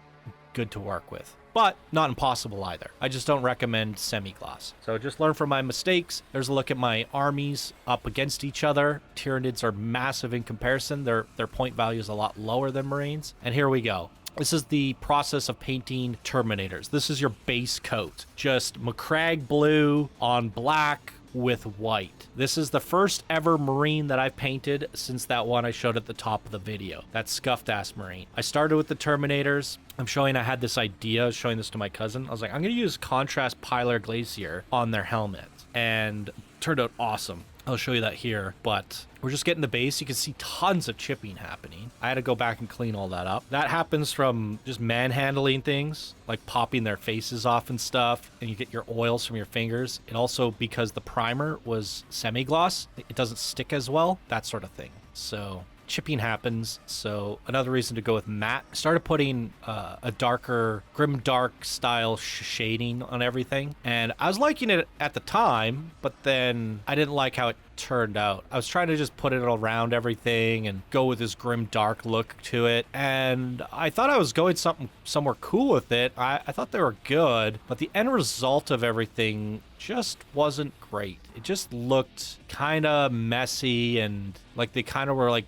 good to work with, but not impossible either. I just don't recommend semi-gloss. So just learn from my mistakes. There's a look at my armies up against each other. Tyranids are massive in comparison. Their point value is a lot lower than Marines. And here we go. This is the process of painting Terminators. This is your base coat. Just Macragge blue on black with white. This is the first ever Marine that I've painted since that one I showed at the top of the video. That scuffed ass Marine. I started with the Terminators. I had this idea, I was showing this to my cousin. I was like, I'm going to use contrast Pilar Glacier on their helmet. And it turned out awesome. I'll show you that here, but we're just getting the base. You can see tons of chipping happening. I had to go back and clean all that up. That happens from just manhandling things, like popping their faces off and stuff, and you get your oils from your fingers. And also because the primer was semi-gloss, it doesn't stick as well, that sort of thing. So chipping happens, so another reason to go with matte. I started putting a darker, grim dark style shading on everything, and I was liking it at the time, but then I didn't like how it turned out. I was trying to just put it around everything and go with this grim dark look to it, and I thought I was going somewhere cool with it. I thought they were good, but the end result of everything just wasn't great. It just looked kind of messy, and like they kind of were like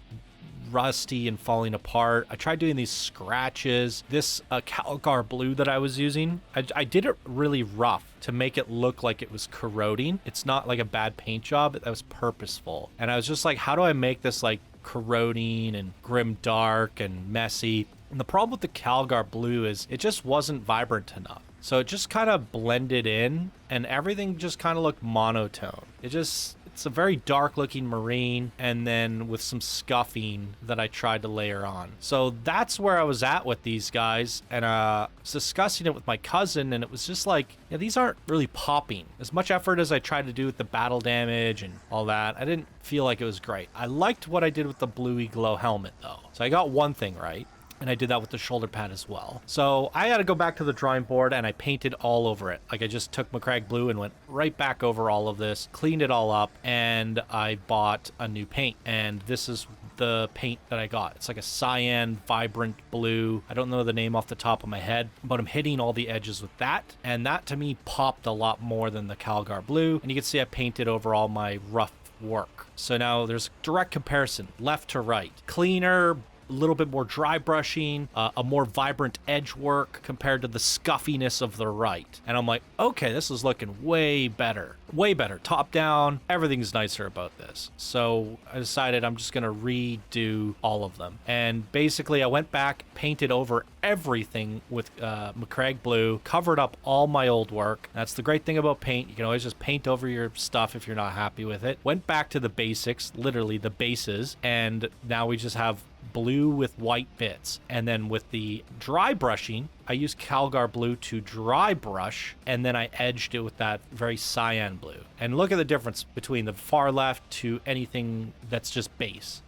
rusty and falling apart. I tried doing these scratches. This Calgar blue that I was using, I did it really rough to make it look like it was corroding. It's not like a bad paint job. That was purposeful. And I was just like, how do I make this like corroding and grim dark and messy? And the problem with the Calgar blue is it just wasn't vibrant enough. So it just kind of blended in, and everything just kind of looked monotone. It's a very dark looking marine, and then with some scuffing that I tried to layer on. So that's where I was at with these guys, and I was discussing it with my cousin, and it was just like, yeah, these aren't really popping. As much effort as I tried to do with the battle damage and all that, I didn't feel like it was great. I liked what I did with the bluey glow helmet though. So I got one thing right. And I did that with the shoulder pad as well. So I had to go back to the drawing board, and I painted all over it. Like I just took Macragge blue and went right back over all of this, cleaned it all up, and I bought a new paint. And this is the paint that I got. It's like a cyan, vibrant blue. I don't know the name off the top of my head, but I'm hitting all the edges with that. And that to me popped a lot more than the Calgar blue. And you can see I painted over all my rough work. So now there's direct comparison, left to right. Cleaner, a little bit more dry brushing, a more vibrant edge work compared to the scuffiness of the right. And I'm like, okay, this is looking way better. Way better. Top down, everything's nicer about this. So I decided I'm just going to redo all of them. And basically I went back, painted over everything with Macragge blue, covered up all my old work. That's the great thing about paint. You can always just paint over your stuff if you're not happy with it. Went back to the basics, literally the bases, and now we just have blue with white bits. And then with the dry brushing, I used Calgar blue to dry brush, and then I edged it with that very cyan blue. And look at the difference between the far left to anything that's just base.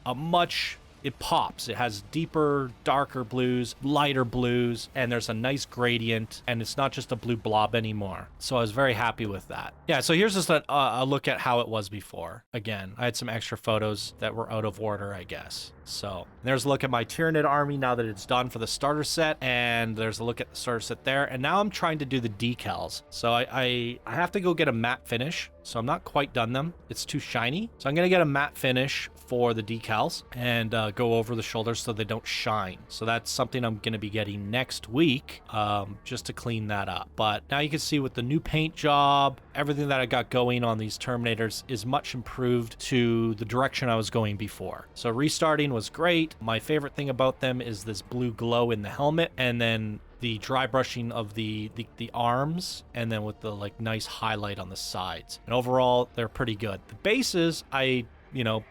It pops. It has deeper, darker blues, lighter blues, and there's a nice gradient, and it's not just a blue blob anymore. So I was very happy with that. Yeah, so here's just a look at how it was before. Again, I had some extra photos that were out of order, I guess. So there's a look at my Tyranid army now that it's done for the starter set, and there's a look at the starter set there. And now I'm trying to do the decals. So I have to go get a matte finish. So I'm not quite done them. It's too shiny. So I'm going to get a matte finish for the decals and go over the shoulders so they don't shine. So that's something I'm going to be getting next week just to clean that up. But now you can see with the new paint job, everything that I got going on these Terminators is much improved to the direction I was going before. So restarting was great. My favorite thing about them is this blue glow in the helmet, and then the dry brushing of the arms, and then with the like nice highlight on the sides. And overall, they're pretty good. The bases, I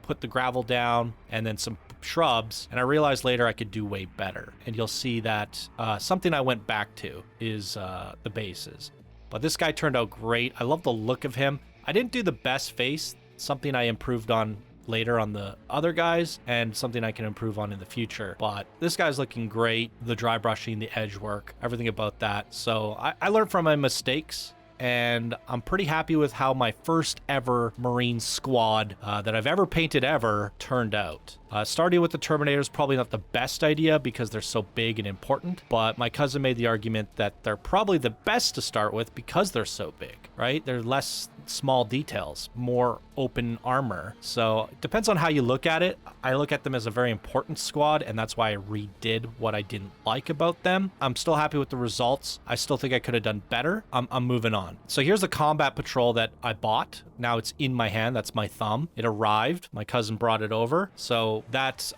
put the gravel down and then some shrubs, and I realized later I could do way better. And you'll see that something I went back to is the bases. But this guy turned out great. I love the look of him. I didn't do the best face, something I improved on later on the other guys, and something I can improve on in the future. But this guy's looking great. The dry brushing, the edge work, everything about that. So I learned from my mistakes, and I'm pretty happy with how my first ever Marine squad that I've ever painted ever turned out. Starting with the Terminators, probably not the best idea because they're so big and important, but my cousin made the argument that they're probably the best to start with because they're so big, right? They're less small details, more open armor. So it depends on how you look at it. I look at them as a very important squad, and that's why I redid what I didn't like about them. I'm still happy with the results. I still think I could have done better. I'm moving on. So here's the combat patrol that I bought. Now it's in my hand. That's my thumb. It arrived. My cousin brought it over. So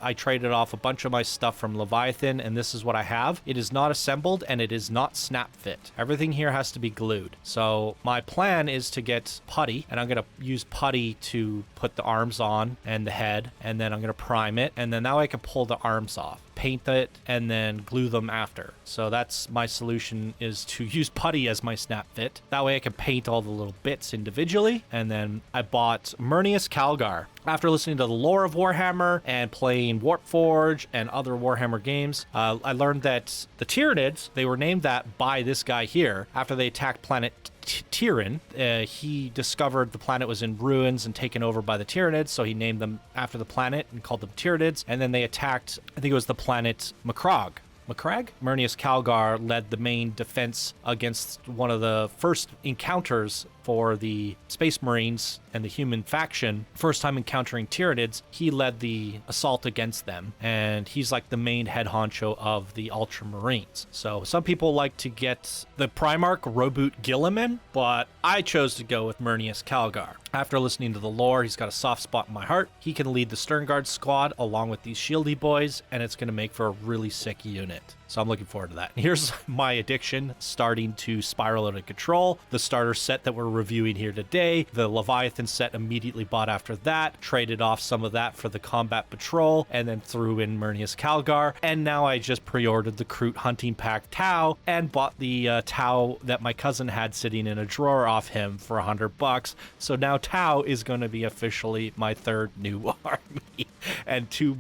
I traded off a bunch of my stuff from Leviathan, and this is what I have. It is not assembled, and it is not snap fit. Everything here has to be glued. So my plan is to get putty, and I'm going to use putty to put the arms on and the head, and then I'm going to prime it, and then now I can pull the arms off, paint it, and then glue them after. So that's my solution, is to use putty as my snap fit. That way I can paint all the little bits individually. And then I bought Marneus Calgar. After listening to the lore of Warhammer and playing Warpforge and other Warhammer games, I learned that the Tyranids, they were named that by this guy here after they attacked planet Tyran. He discovered the planet was in ruins and taken over by the Tyranids, so he named them after the planet and called them Tyranids. And then they attacked, I think it was the planet Macragge. Marneus Calgar led the main defense against one of the first encounters for the Space Marines and the human faction. First time encountering Tyranids, he led the assault against them, and he's like the main head honcho of the Ultramarines. So some people like to get the Primarch Roboute Guilliman, but I chose to go with Marneus Calgar. After listening to the lore, he's got a soft spot in my heart. He can lead the Sternguard squad along with these shieldy boys, and it's going to make for a really sick unit. So I'm looking forward to that. And here's my addiction starting to spiral out of control. The starter set that we're reviewing here today, the Leviathan set immediately bought after that, traded off some of that for the combat patrol, and then threw in Marneus Calgar. And now I just pre-ordered the Kroot hunting pack Tau and bought the Tau that my cousin had sitting in a drawer off him for $100. So now Tau is going to be officially my third new army, and two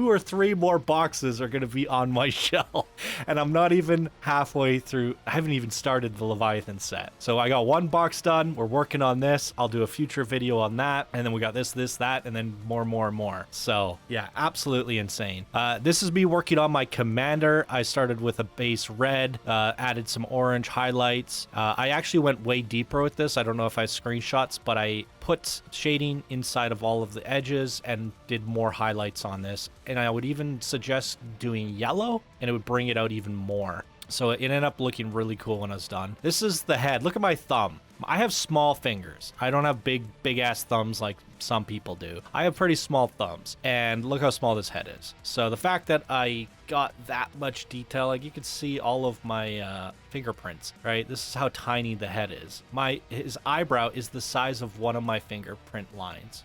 or three more boxes are going to be on my shelf, and I'm not even halfway through. I haven't even started the Leviathan set. So I got one box done. We're working on this. I'll do a future video on that, and then we got this, that, and then more. So yeah, absolutely insane. This is me working on my commander. I started with a base red, added some orange highlights. I actually went way deeper with this. I don't know if I have screenshots, but I put shading inside of all of the edges and did more highlights on this. And I would even suggest doing yellow, and it would bring it out even more. So it ended up looking really cool when I was done. This is the head. Look at my thumb. I have small fingers. I don't have big ass thumbs like some people do. I have pretty small thumbs, and look how small this head is. So the fact that I got that much detail, like you can see all of my fingerprints, right? This is how tiny the head is. His eyebrow is the size of one of my fingerprint lines.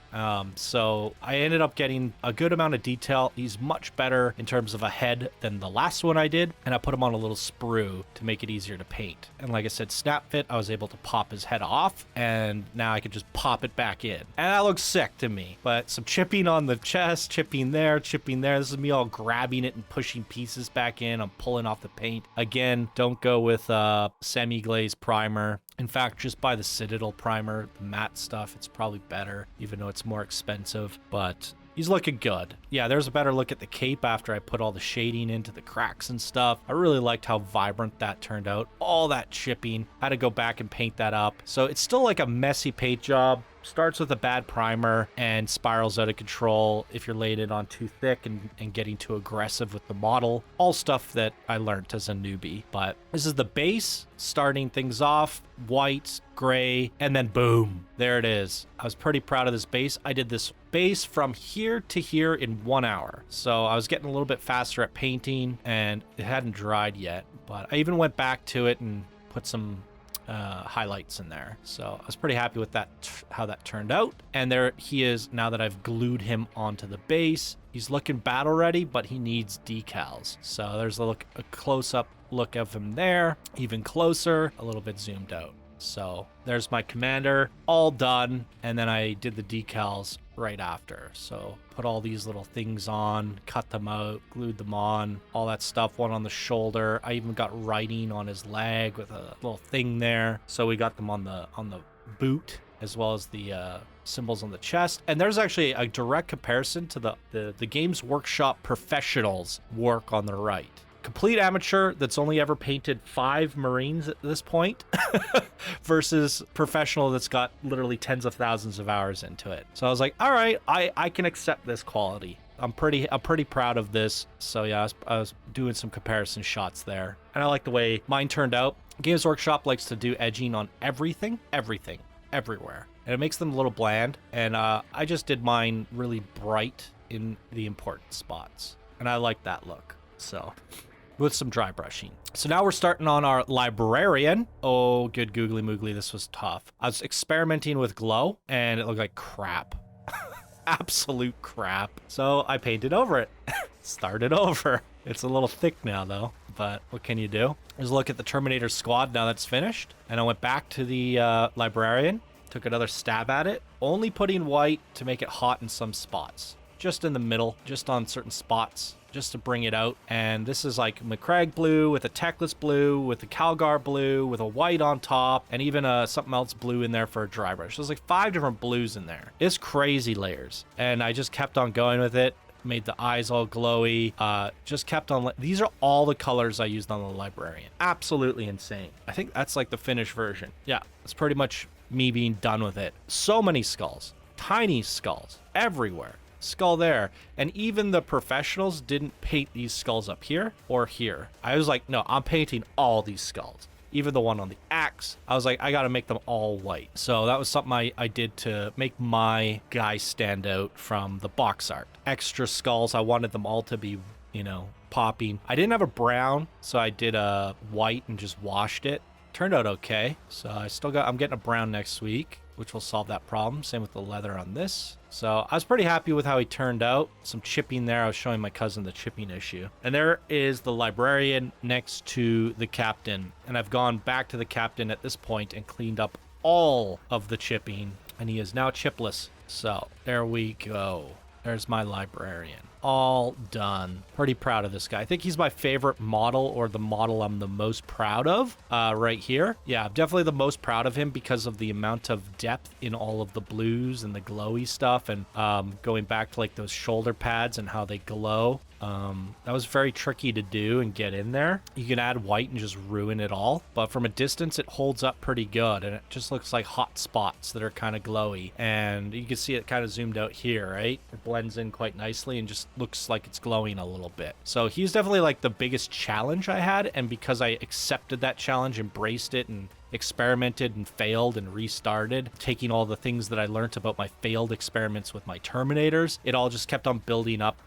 So I ended up getting a good amount of detail. He's much better in terms of a head than the last one I did, and I put him on a little sprue to make it easier to paint. And like I said, snap fit, I was able to pop his head off, and now I can just pop it back in, and that looks sick to me. But some chipping on the chest, chipping there. This is me all grabbing it and pushing pieces back in. I'm pulling off the paint. Again, don't go with semi-glazed primer. In fact, just buy the Citadel primer, the matte stuff. It's probably better, even though it's more expensive, but he's looking good. Yeah, there's a better look at the cape after I put all the shading into the cracks and stuff. I really liked how vibrant that turned out. All that chipping. Had to go back and paint that up. So it's still like a messy paint job. Starts with a bad primer and spirals out of control if you're laying it on too thick and getting too aggressive with the model. All stuff that I learned as a newbie. But this is the base, starting things off, white, gray, and then boom, there it is. I was pretty proud of this base. I did this base from here to here in 1 hour. So I was getting a little bit faster at painting, and it hadn't dried yet. But I even went back to it and put some highlights in there. So I was pretty happy with that, how that turned out. And there he is now that I've glued him onto the base. He's looking battle ready, but he needs decals. So there's a close-up look of him there, even closer, a little bit zoomed out. So there's my commander all done, and then I did the decals right after. So put all these little things on, cut them out, glued them on, all that stuff. One on the shoulder. I even got writing on his leg with a little thing there. So we got them on the boot, as well as the symbols on the chest. And there's actually a direct comparison to the Games Workshop professionals work on the right. Complete amateur that's only ever painted 5 Marines at this point versus professional that's got literally tens of thousands of hours into it. So I was like, all right, I can accept this quality. I'm pretty proud of this. So yeah, I was doing some comparison shots there, and I like the way mine turned out. Games Workshop likes to do edging on everything, everywhere, and it makes them a little bland. And I just did mine really bright in the important spots, and I like that look. So, with some dry brushing. So now we're starting on our Librarian. Oh, good googly moogly, this was tough. I was experimenting with glow, and it looked like crap. Absolute crap. So I painted over it. Started over. It's a little thick now, though, but what can you do? Here's a look at the Terminator squad now that's finished. And I went back to the Librarian, took another stab at it, only putting white to make it hot in some spots. Just in the middle, just on certain spots, just to bring it out. And this is like McCrag blue with a Techless blue, with a Calgar blue, with a white on top, and even something else blue in there for a dry brush. There's like 5 different blues in there. It's crazy layers. And I just kept on going with it. Made the eyes all glowy, just kept on. These are all the colors I used on the Librarian. Absolutely insane. I think that's like the finished version. Yeah, it's pretty much me being done with it. So many skulls, tiny skulls everywhere. Skull there, and even the professionals didn't paint these skulls up here or here. I was like, no, I'm painting all these skulls. Even the one on the axe, I was like, I gotta make them all white. So that was something I did to make my guy stand out from the box art. Extra skulls, I wanted them all to be, you know, popping. I didn't have a brown, so I did a white and just washed it. Turned out okay. So I'm getting a brown next week, which will solve that problem. Same with the leather on this. So I was pretty happy with how he turned out. Some chipping there. I was showing my cousin the chipping issue. And there is the Librarian next to the captain. And I've gone back to the captain at this point and cleaned up all of the chipping. And he is now chipless. So there we go. There's my Librarian. All done. Pretty proud of this guy. I think he's my favorite model, or the model I'm the most proud of right here. Yeah, I'm definitely the most proud of him because of the amount of depth in all of the blues and the glowy stuff, and going back to like those shoulder pads and how they glow. That was very tricky to do and get in there. You can add white and just ruin it all, but from a distance it holds up pretty good, and it just looks like hot spots that are kind of glowy, and you can see it kind of zoomed out here, right? It blends in quite nicely and just looks like it's glowing a little bit. So he's definitely like the biggest challenge I had, and because I accepted that challenge, embraced it, and experimented and failed and restarted, taking all the things that I learned about my failed experiments with my Terminators, it all just kept on building up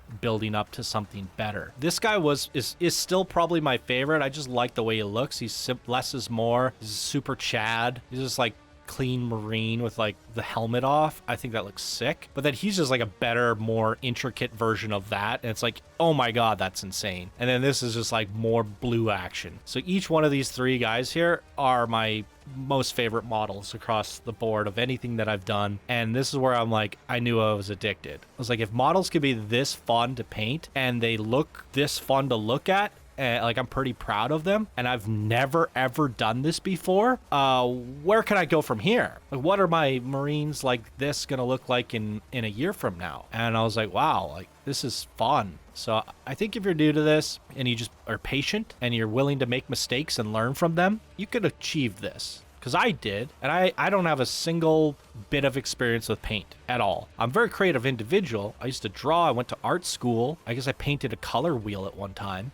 to something better. This guy is still probably my favorite. I just like the way he looks. He's less is more. He's super Chad. He's just like clean marine with like the helmet off. I think that looks sick. But then he's just like a better, more intricate version of that, and it's like, oh my god, that's insane. And then this is just like more blue action. So each one of these 3 guys here are my most favorite models across the board of anything that I've done. And this is where I'm like, I knew I was addicted. I was like, if models could be this fun to paint and they look this fun to look at, like I'm pretty proud of them, and I've never ever done this before, where can I go from here? Like, what are my Marines like this gonna look like in a year from now? And I was like, wow, like this is fun. So I think if you're new to this and you just are patient and you're willing to make mistakes and learn from them, you could achieve this. Because I did, and I don't have a single bit of experience with paint at all. I'm a very creative individual. I used to draw. I went to art school. I guess I painted a color wheel at one time.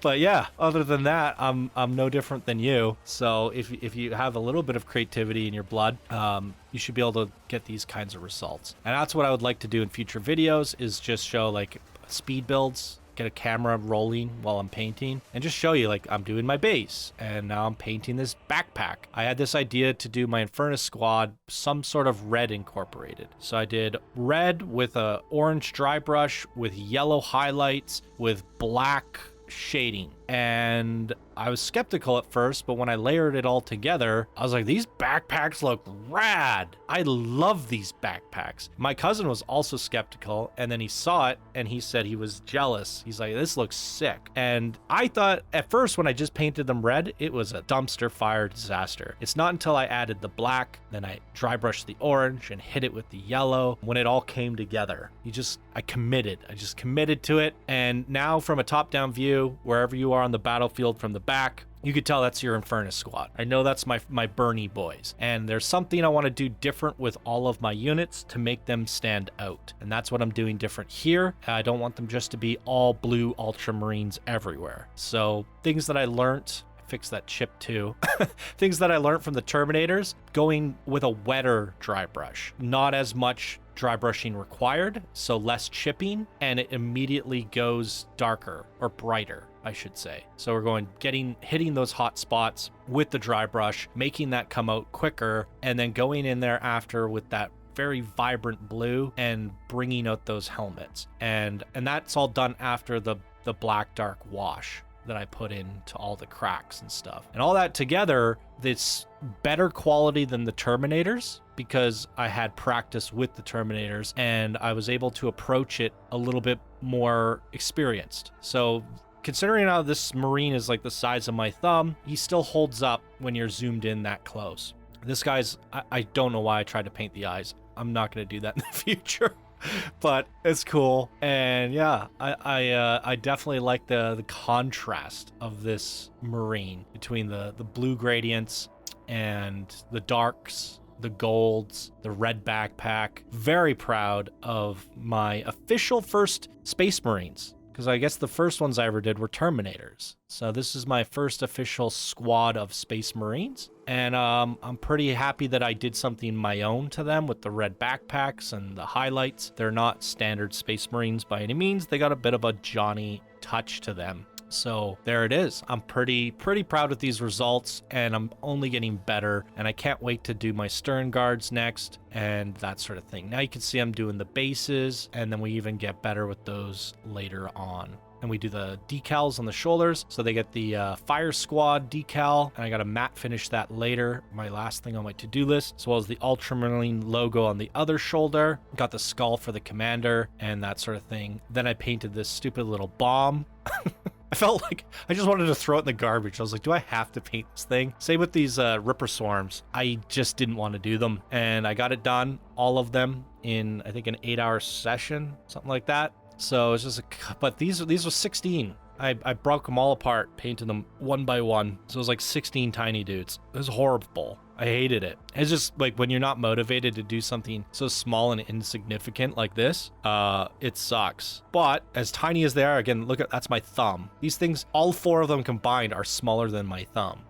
But yeah, other than that, I'm no different than you. So if you have a little bit of creativity in your blood, you should be able to get these kinds of results. And that's what I would like to do in future videos, is just show like speed builds, get a camera rolling while I'm painting, and just show you like I'm doing my base and now I'm painting this backpack. I had this idea to do my Inferno squad some sort of red incorporated. So I did red with a orange dry brush with yellow highlights with black shading, and I was skeptical at first, but when I layered it all together, I was like, these backpacks look rad. I love these backpacks. My cousin was also skeptical, and then he saw it and he said he was jealous. He's like, this looks sick. And I thought at first when I just painted them red, it was a dumpster fire disaster. It's not until I added the black, then I dry brushed the orange and hit it with the yellow, when it all came together. I just committed to it. And now from a top-down view, wherever you are on the battlefield from the back, you could tell that's your Inferno squad. I know that's my Bernie boys. And there's something I want to do different with all of my units to make them stand out. And that's what I'm doing different here. I don't want them just to be all blue Ultramarines everywhere. So things that I learned, fix that chip too. Things that I learned from the Terminators, going with a wetter dry brush. Not as much dry brushing required, so less chipping, and it immediately goes darker, or brighter, I should say. So we're hitting those hot spots with the dry brush, making that come out quicker, and then going in there after with that very vibrant blue and bringing out those helmets. And that's all done after the black dark wash. that I put into all the cracks and stuff. And all that together, it's better quality than the Terminators because I had practice with the Terminators and I was able to approach it a little bit more experienced. So considering how this Marine is like the size of my thumb, he still holds up when you're zoomed in that close. This guy's, I don't know why I tried to paint the eyes. I'm not going to do that in the future, but it's cool. And yeah, I definitely like the contrast of this Marine between the blue gradients and the darks, the golds, the red backpack. Very proud of my official first Space Marines, because I guess the first ones I ever did were Terminators. So this is my first official squad of Space Marines. And I'm pretty happy that I did something my own to them with the red backpacks and the highlights. They're not standard Space Marines by any means. They got a bit of a Johnny touch to them. So there it is. I'm pretty proud with these results, and I'm only getting better, and I can't wait to do my stern guards next and that sort of thing. Now you can see I'm doing the bases, and then we even get better with those later on. And we do the decals on the shoulders, so they get the fire squad decal, and I gotta matte finish that later, my last thing on my to-do list, as well as the Ultramarine logo on the other shoulder. Got the skull for the commander and that sort of thing. Then I painted this stupid little bomb. I felt like I just wanted to throw it in the garbage. I was like, do I have to paint this thing? Same with these Ripper Swarms. I just didn't want to do them. And I got it done, all of them, in I think an 8-hour session, something like that. So it's just but these were 16. I broke them all apart, painted them one by one. So it was like 16 tiny dudes. It was horrible. I hated it. It's just like when you're not motivated to do something so small and insignificant like this, it sucks. But as tiny as they are, again, look at, that's my thumb. These things, all 4 of them combined are smaller than my thumb.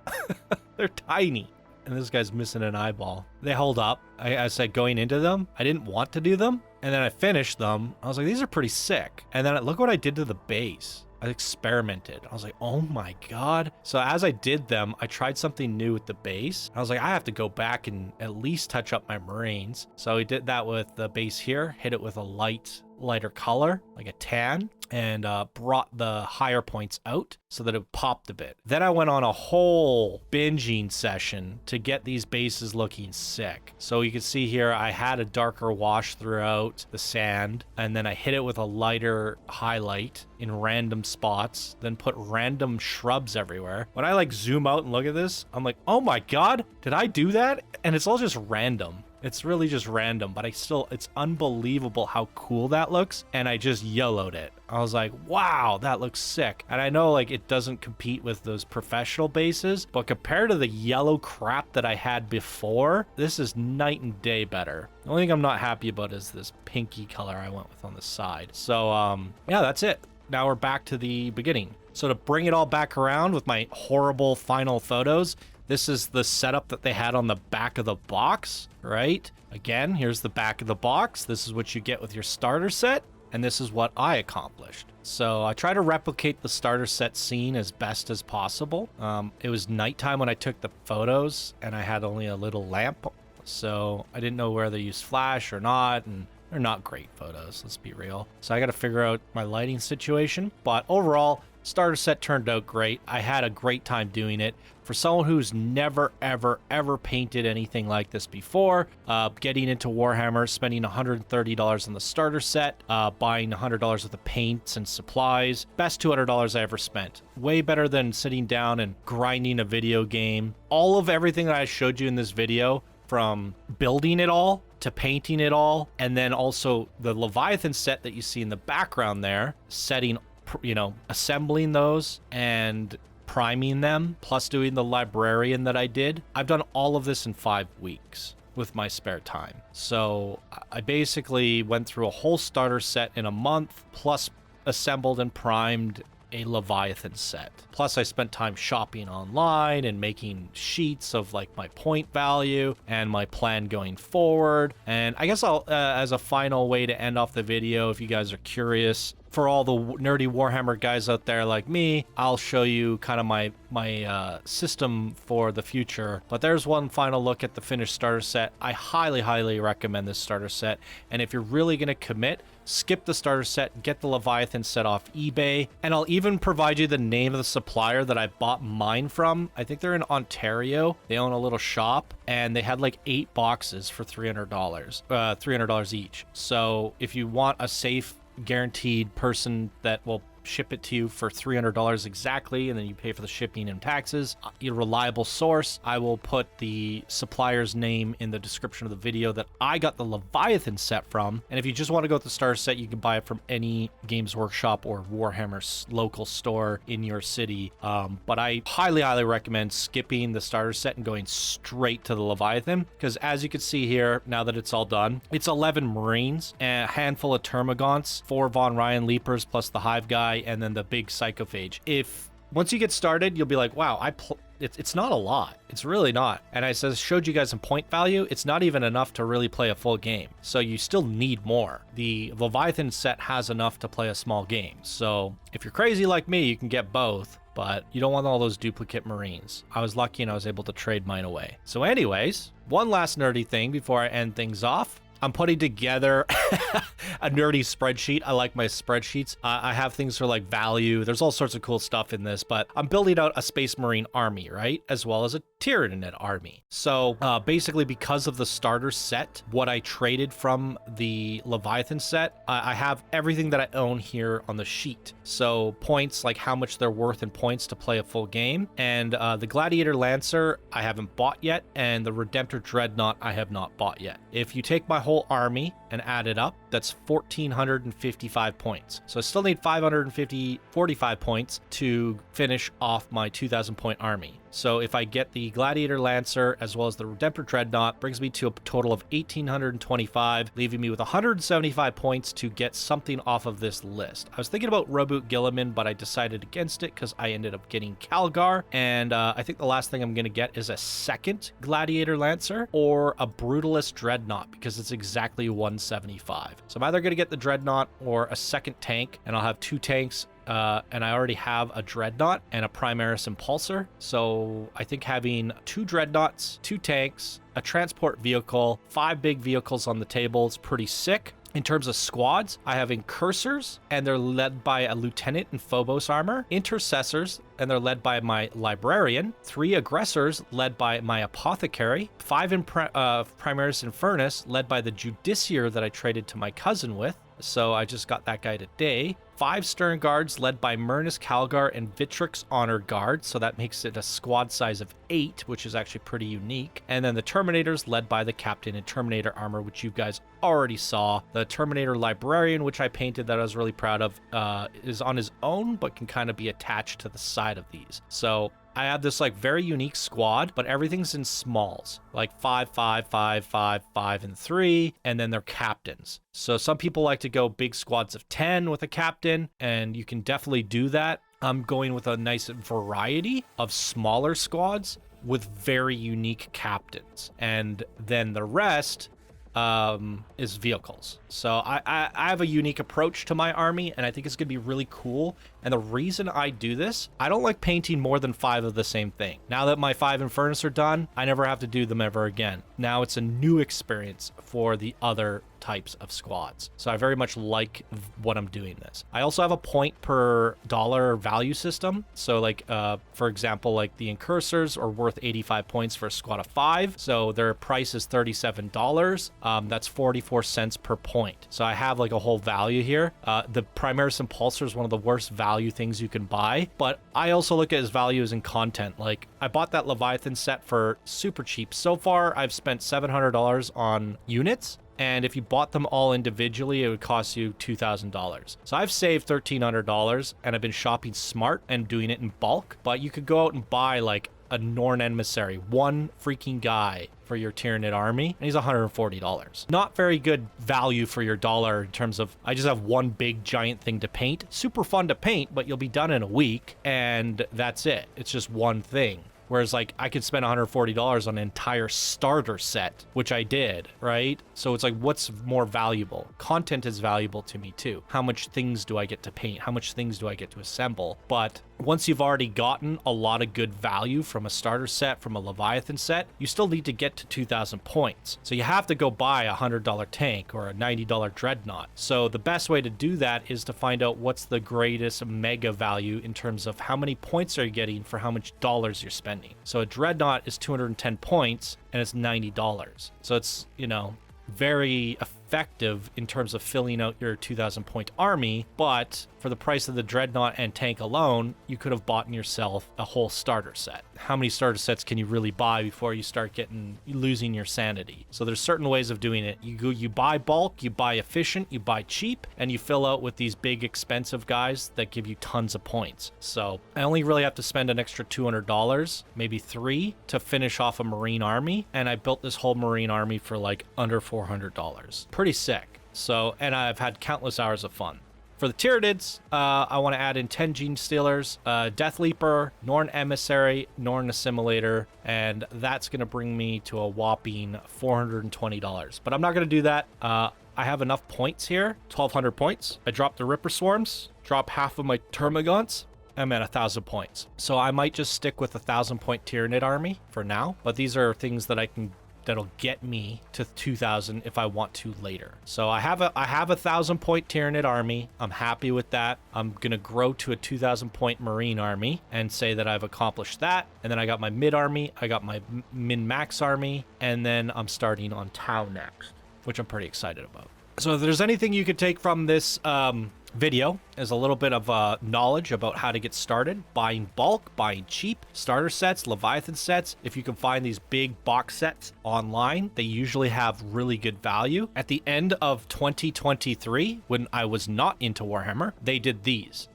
They're tiny. And this guy's missing an eyeball. They hold up. I said going into them, I didn't want to do them. And then I finished them. I was like, these are pretty sick. And then look what I did to the base. I experimented. I was like, oh my God. So as I did them, I tried something new with the base. I was like, I have to go back and at least touch up my Marines. So we did that with the base here, hit it with a lighter color, like a tan, and brought the higher points out so that it popped a bit. Then I went on a whole binging session to get these bases looking sick. So you can see here, I had a darker wash throughout the sand, and then I hit it with a lighter highlight in random spots, then put random shrubs everywhere. When I like zoom out and look at this, I'm like, oh my God, did I do that? And it's all just random. It's really just random, but it's unbelievable how cool that looks. And I just yellowed it. I was like, wow, that looks sick. And I know like it doesn't compete with those professional bases, but compared to the yellow crap that I had before, this is night and day better. The only thing I'm not happy about is this pinky color I went with on the side. So yeah, that's it. Now we're back to the beginning. So to bring it all back around with my horrible final photos, this is the setup that they had on the back of the box, right? Again, here's the back of the box. This is what you get with your starter set, and this is what I accomplished. So I try to replicate the starter set scene as best as possible. It was nighttime when I took the photos, and I had only a little lamp, so I didn't know whether to use flash or not, and they're not great photos, let's be real. So I got to figure out my lighting situation, but overall, starter set turned out great. I had a great time doing it. For someone who's never, ever, ever painted anything like this before, getting into Warhammer, spending $130 on the starter set, buying $100 worth of paints and supplies, best $200 I ever spent. Way better than sitting down and grinding a video game. All of everything that I showed you in this video, from building it all to painting it all, and then also the Leviathan set that you see in the background there, setting, assembling those and priming them, plus doing the Librarian that I did. I've done all of this in 5 weeks with my spare time. So I basically went through a whole starter set in a month, plus assembled and primed a Leviathan set. Plus I spent time shopping online and making sheets of like my point value and my plan going forward. And I guess I'll, as a final way to end off the video, if you guys are curious, for all the nerdy Warhammer guys out there like me, I'll show you kind of my system for the future. But there's one final look at the finished starter set. I highly recommend this starter set. And if you're really going to commit, skip the starter set, get the Leviathan set off eBay, and I'll even provide you the name of the supplier that I bought mine from. I think they're in Ontario. They own a little shop, and they had like 8 boxes for $300, $300 each. So if you want a safe, guaranteed person that will ship it to you for $300 exactly, and then you pay for the shipping and taxes, a reliable source, I will put the supplier's name in the description of the video that I got the Leviathan set from. And if you just want to go with the starter set, you can buy it from any Games Workshop or Warhammer local store in your city. But I highly recommend skipping the starter set and going straight to the Leviathan, because as you can see here, now that it's all done, it's 11 Marines, a handful of Termagants, 4 Von Ryan Leapers plus the Hive guy, and then the big psychophage. If once you get started, you'll be like, wow, it's not a lot. It's really not. And I showed you guys some point value. It's not even enough to really play a full game. So you still need more. The Leviathan set has enough to play a small game. So if you're crazy like me, you can get both, but you don't want all those duplicate Marines. I was lucky and I was able to trade mine away. So anyways, one last nerdy thing before I end things off. I'm putting together a nerdy spreadsheet. I like my spreadsheets. I have things for like value. There's all sorts of cool stuff in this, but I'm building out a Space Marine army, right? As well as a Tyranid army. So basically, because of the starter set, what I traded from the Leviathan set, I have everything that I own here on the sheet. So points, like how much they're worth in points to play a full game. And the Gladiator Lancer, I haven't bought yet. And the Redemptor Dreadnought, I have not bought yet. If you take my whole army and add it up, that's 1,455 points. So I still need 45 points to finish off my 2,000 point army. So if I get the Gladiator Lancer as well as the Redemptor Dreadnought, brings me to a total of 1,825, leaving me with 175 points to get something off of this list. I was thinking about Roboute Guilliman, but I decided against it because I ended up getting Calgar, and I think the last thing I'm going to get is a second Gladiator Lancer or a Brutalist Dreadnought, because it's exactly 175. So I'm either going to get the Dreadnought or a second tank, and I'll have 2 tanks. And I already have a Dreadnought and a Primaris Impulsor. So I think having 2 Dreadnoughts, 2 tanks, a transport vehicle, 5 big vehicles on the table is pretty sick. In terms of squads, I have Incursors, and they're led by a Lieutenant in Phobos armor, Intercessors, and they're led by my Librarian, 3 Aggressors, led by my Apothecary, 5 Primaris Infernus, led by the Judiciar that I traded to my cousin with. So I just got that guy today. 5 Stern Guards led by Marneus Calgar and Vitrix Honor Guard, so that makes it a squad size of 8, which is actually pretty unique. And then the Terminators led by the Captain in Terminator armor, which you guys already saw. The Terminator Librarian, which I painted that I was really proud of, is on his own, but can kind of be attached to the side of these. So I have this like very unique squad, but everything's in smalls, like 5, 5, 5, 5, 5, and 3, and then they're captains. So some people like to go big squads of 10 with a captain, and you can definitely do that. I'm going with a nice variety of smaller squads with very unique captains, and then the rest is vehicles. So I have a unique approach to my army, and I think it's gonna be really cool. And the reason I do this, I don't like painting more than 5 of the same thing. Now that my 5 Infernus are done, I never have to do them ever again. Now it's a new experience for the other types of squads. So I very much like what I'm doing this. I also have a point per dollar value system. So like, for example, like the Incursors are worth 85 points for a squad of 5. So their price is $37. That's 44 cents per point. So I have like a whole value here. The Primaris Impulsor is one of the worst value things you can buy, but I also look at his value as in content. Like I bought that Leviathan set for super cheap. So far, I've spent $700 on units. And if you bought them all individually, it would cost you $2,000. So I've saved $1,300, and I've been shopping smart and doing it in bulk. But you could go out and buy like a Norn Emissary, one freaking guy for your Tyranid army, and he's $140. Not very good value for your dollar in terms of, I just have one big giant thing to paint. Super fun to paint, but you'll be done in a week, and that's it. It's just one thing. Whereas like I could spend $140 on an entire starter set, which I did, right? So it's like, what's more valuable? Content is valuable to me too. How much things do I get to paint? How much things do I get to assemble? But once you've already gotten a lot of good value from a starter set, from a Leviathan set, you still need to get to 2,000 points. So you have to go buy a $100 tank or a $90 dreadnought. So the best way to do that is to find out what's the greatest mega value in terms of how many points are you getting for how much dollars you're spending. So a dreadnought is 210 points and it's $90. So it's, you know, very effective in terms of filling out your 2,000 point army, but for the price of the dreadnought and tank alone, you could have bought yourself a whole starter set. How many starter sets can you really buy before you start losing your sanity? So there's certain ways of doing it. You buy bulk, you buy efficient, you buy cheap, and you fill out with these big expensive guys that give you tons of points. So I only really have to spend an extra $200, maybe $300, to finish off a Marine army, and I built this whole Marine army for like under $400. Pretty sick. So, and I've had countless hours of fun. For the Tyranids, I want to add in 10 Gene Stealers, Death Leaper, Norn Emissary, Norn Assimilator, and that's going to bring me to a whopping $420. But I'm not going to do that. I have enough points here, 1,200 points. I dropped the Ripper Swarms, drop half of my Termagants. I'm at 1,000 points. So I might just stick with a 1,000-point Tyranid army for now. But these are things that that'll get me to 2,000 if I want to later. So I have a 1,000-point Tyranid army. I'm happy with that. I'm gonna grow to a 2,000-point Marine army and say that I've accomplished that. And then I got my mid army, I got my min-max army, and then I'm starting on Tau next, which I'm pretty excited about. So if there's anything you could take from this video, is a little bit of knowledge about how to get started, buying bulk, buying cheap, starter sets, Leviathan sets. If you can find these big box sets online, they usually have really good value. At the end of 2023, when I was not into Warhammer, they did these.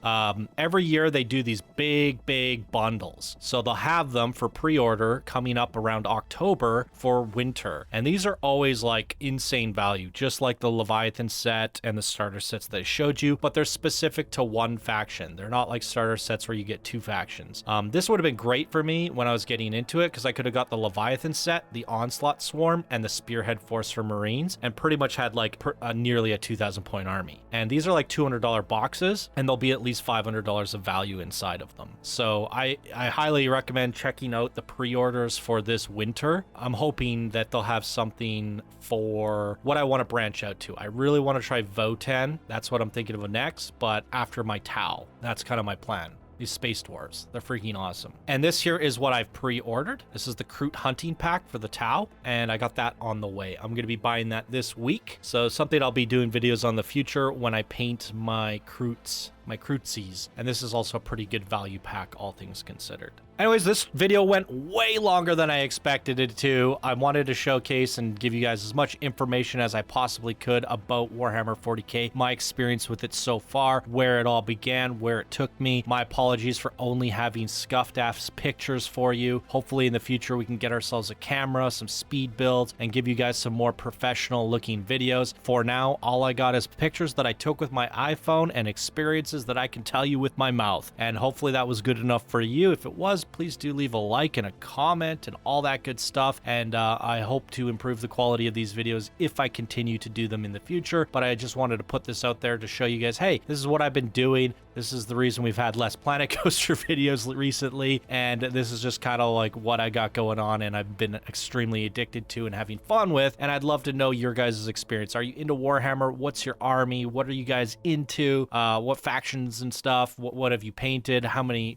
Every year they do these big bundles. So they'll have them for pre-order coming up around October for winter. And these are always like insane value, just like the Leviathan set and the starter sets that I showed you, but they're specific to one faction. They're not like starter sets where you get two factions. This would have been great for me when I was getting into it because I could have got the Leviathan set, the Onslaught Swarm, and the Spearhead Force for Marines, and pretty much had like nearly a 2,000 point army. And these are like $200 boxes, and there'll be at least $500 of value inside of them. So I highly recommend checking out the pre-orders for this winter. I'm hoping that they'll have something for what I want to branch out to. I really want to try Votan. That's what I'm thinking of next, but after my Tau. That's kind of my plan. These Space Dwarves, they're freaking awesome. And this here is what I've pre-ordered. This is the Kroot Hunting Pack for the Tau, and I got that on the way. I'm going to be buying that this week. So something I'll be doing videos on the future when I paint my Kroots, my Krootsies. And this is also a pretty good value pack, all things considered. Anyways, this video went way longer than I expected it to. I wanted to showcase and give you guys as much information as I possibly could about Warhammer 40k, my experience with it so far, where it all began, where it took me. My apologies for only having scuffed ass pictures for you. Hopefully in the future we can get ourselves a camera, some speed builds, and give you guys some more professional looking videos. For now, all I got is pictures that I took with my iPhone and experiences that I can tell you with my mouth. And hopefully that was good enough for you. If it was, please do leave a like and a comment and all that good stuff. And I hope to improve the quality of these videos if I continue to do them in the future. But I just wanted to put this out there to show you guys, hey, this is what I've been doing. This is the reason we've had less Planet Coaster videos recently, and this is just kind of like what I got going on and I've been extremely addicted to and having fun with, and I'd love to know your guys' experience. Are you into Warhammer? What's your army? What are you guys into? What factions and stuff? What have you painted?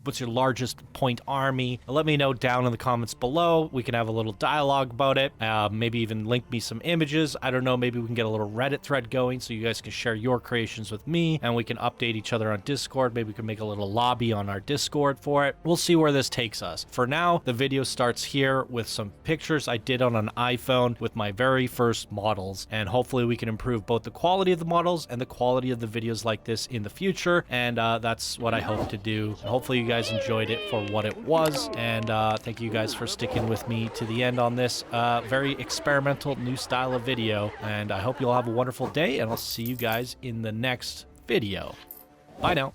What's your largest point army? Let me know down in the comments below. We can have a little dialogue about it. Maybe even link me some images. I don't know, maybe we can get a little Reddit thread going so you guys can share your creations with me and we can update each other on Discord. Maybe we can make a little lobby on our Discord for it. We'll see where this takes us. For now, the video starts here with some pictures I did on an iPhone with my very first models, and hopefully we can improve both the quality of the models and the quality of the videos like this in the future, and that's what I hope to do. And hopefully you guys enjoyed it for what it was, and thank you guys for sticking with me to the end on this very experimental new style of video, and I hope you'll have a wonderful day, and I'll see you guys in the next video. Bye now.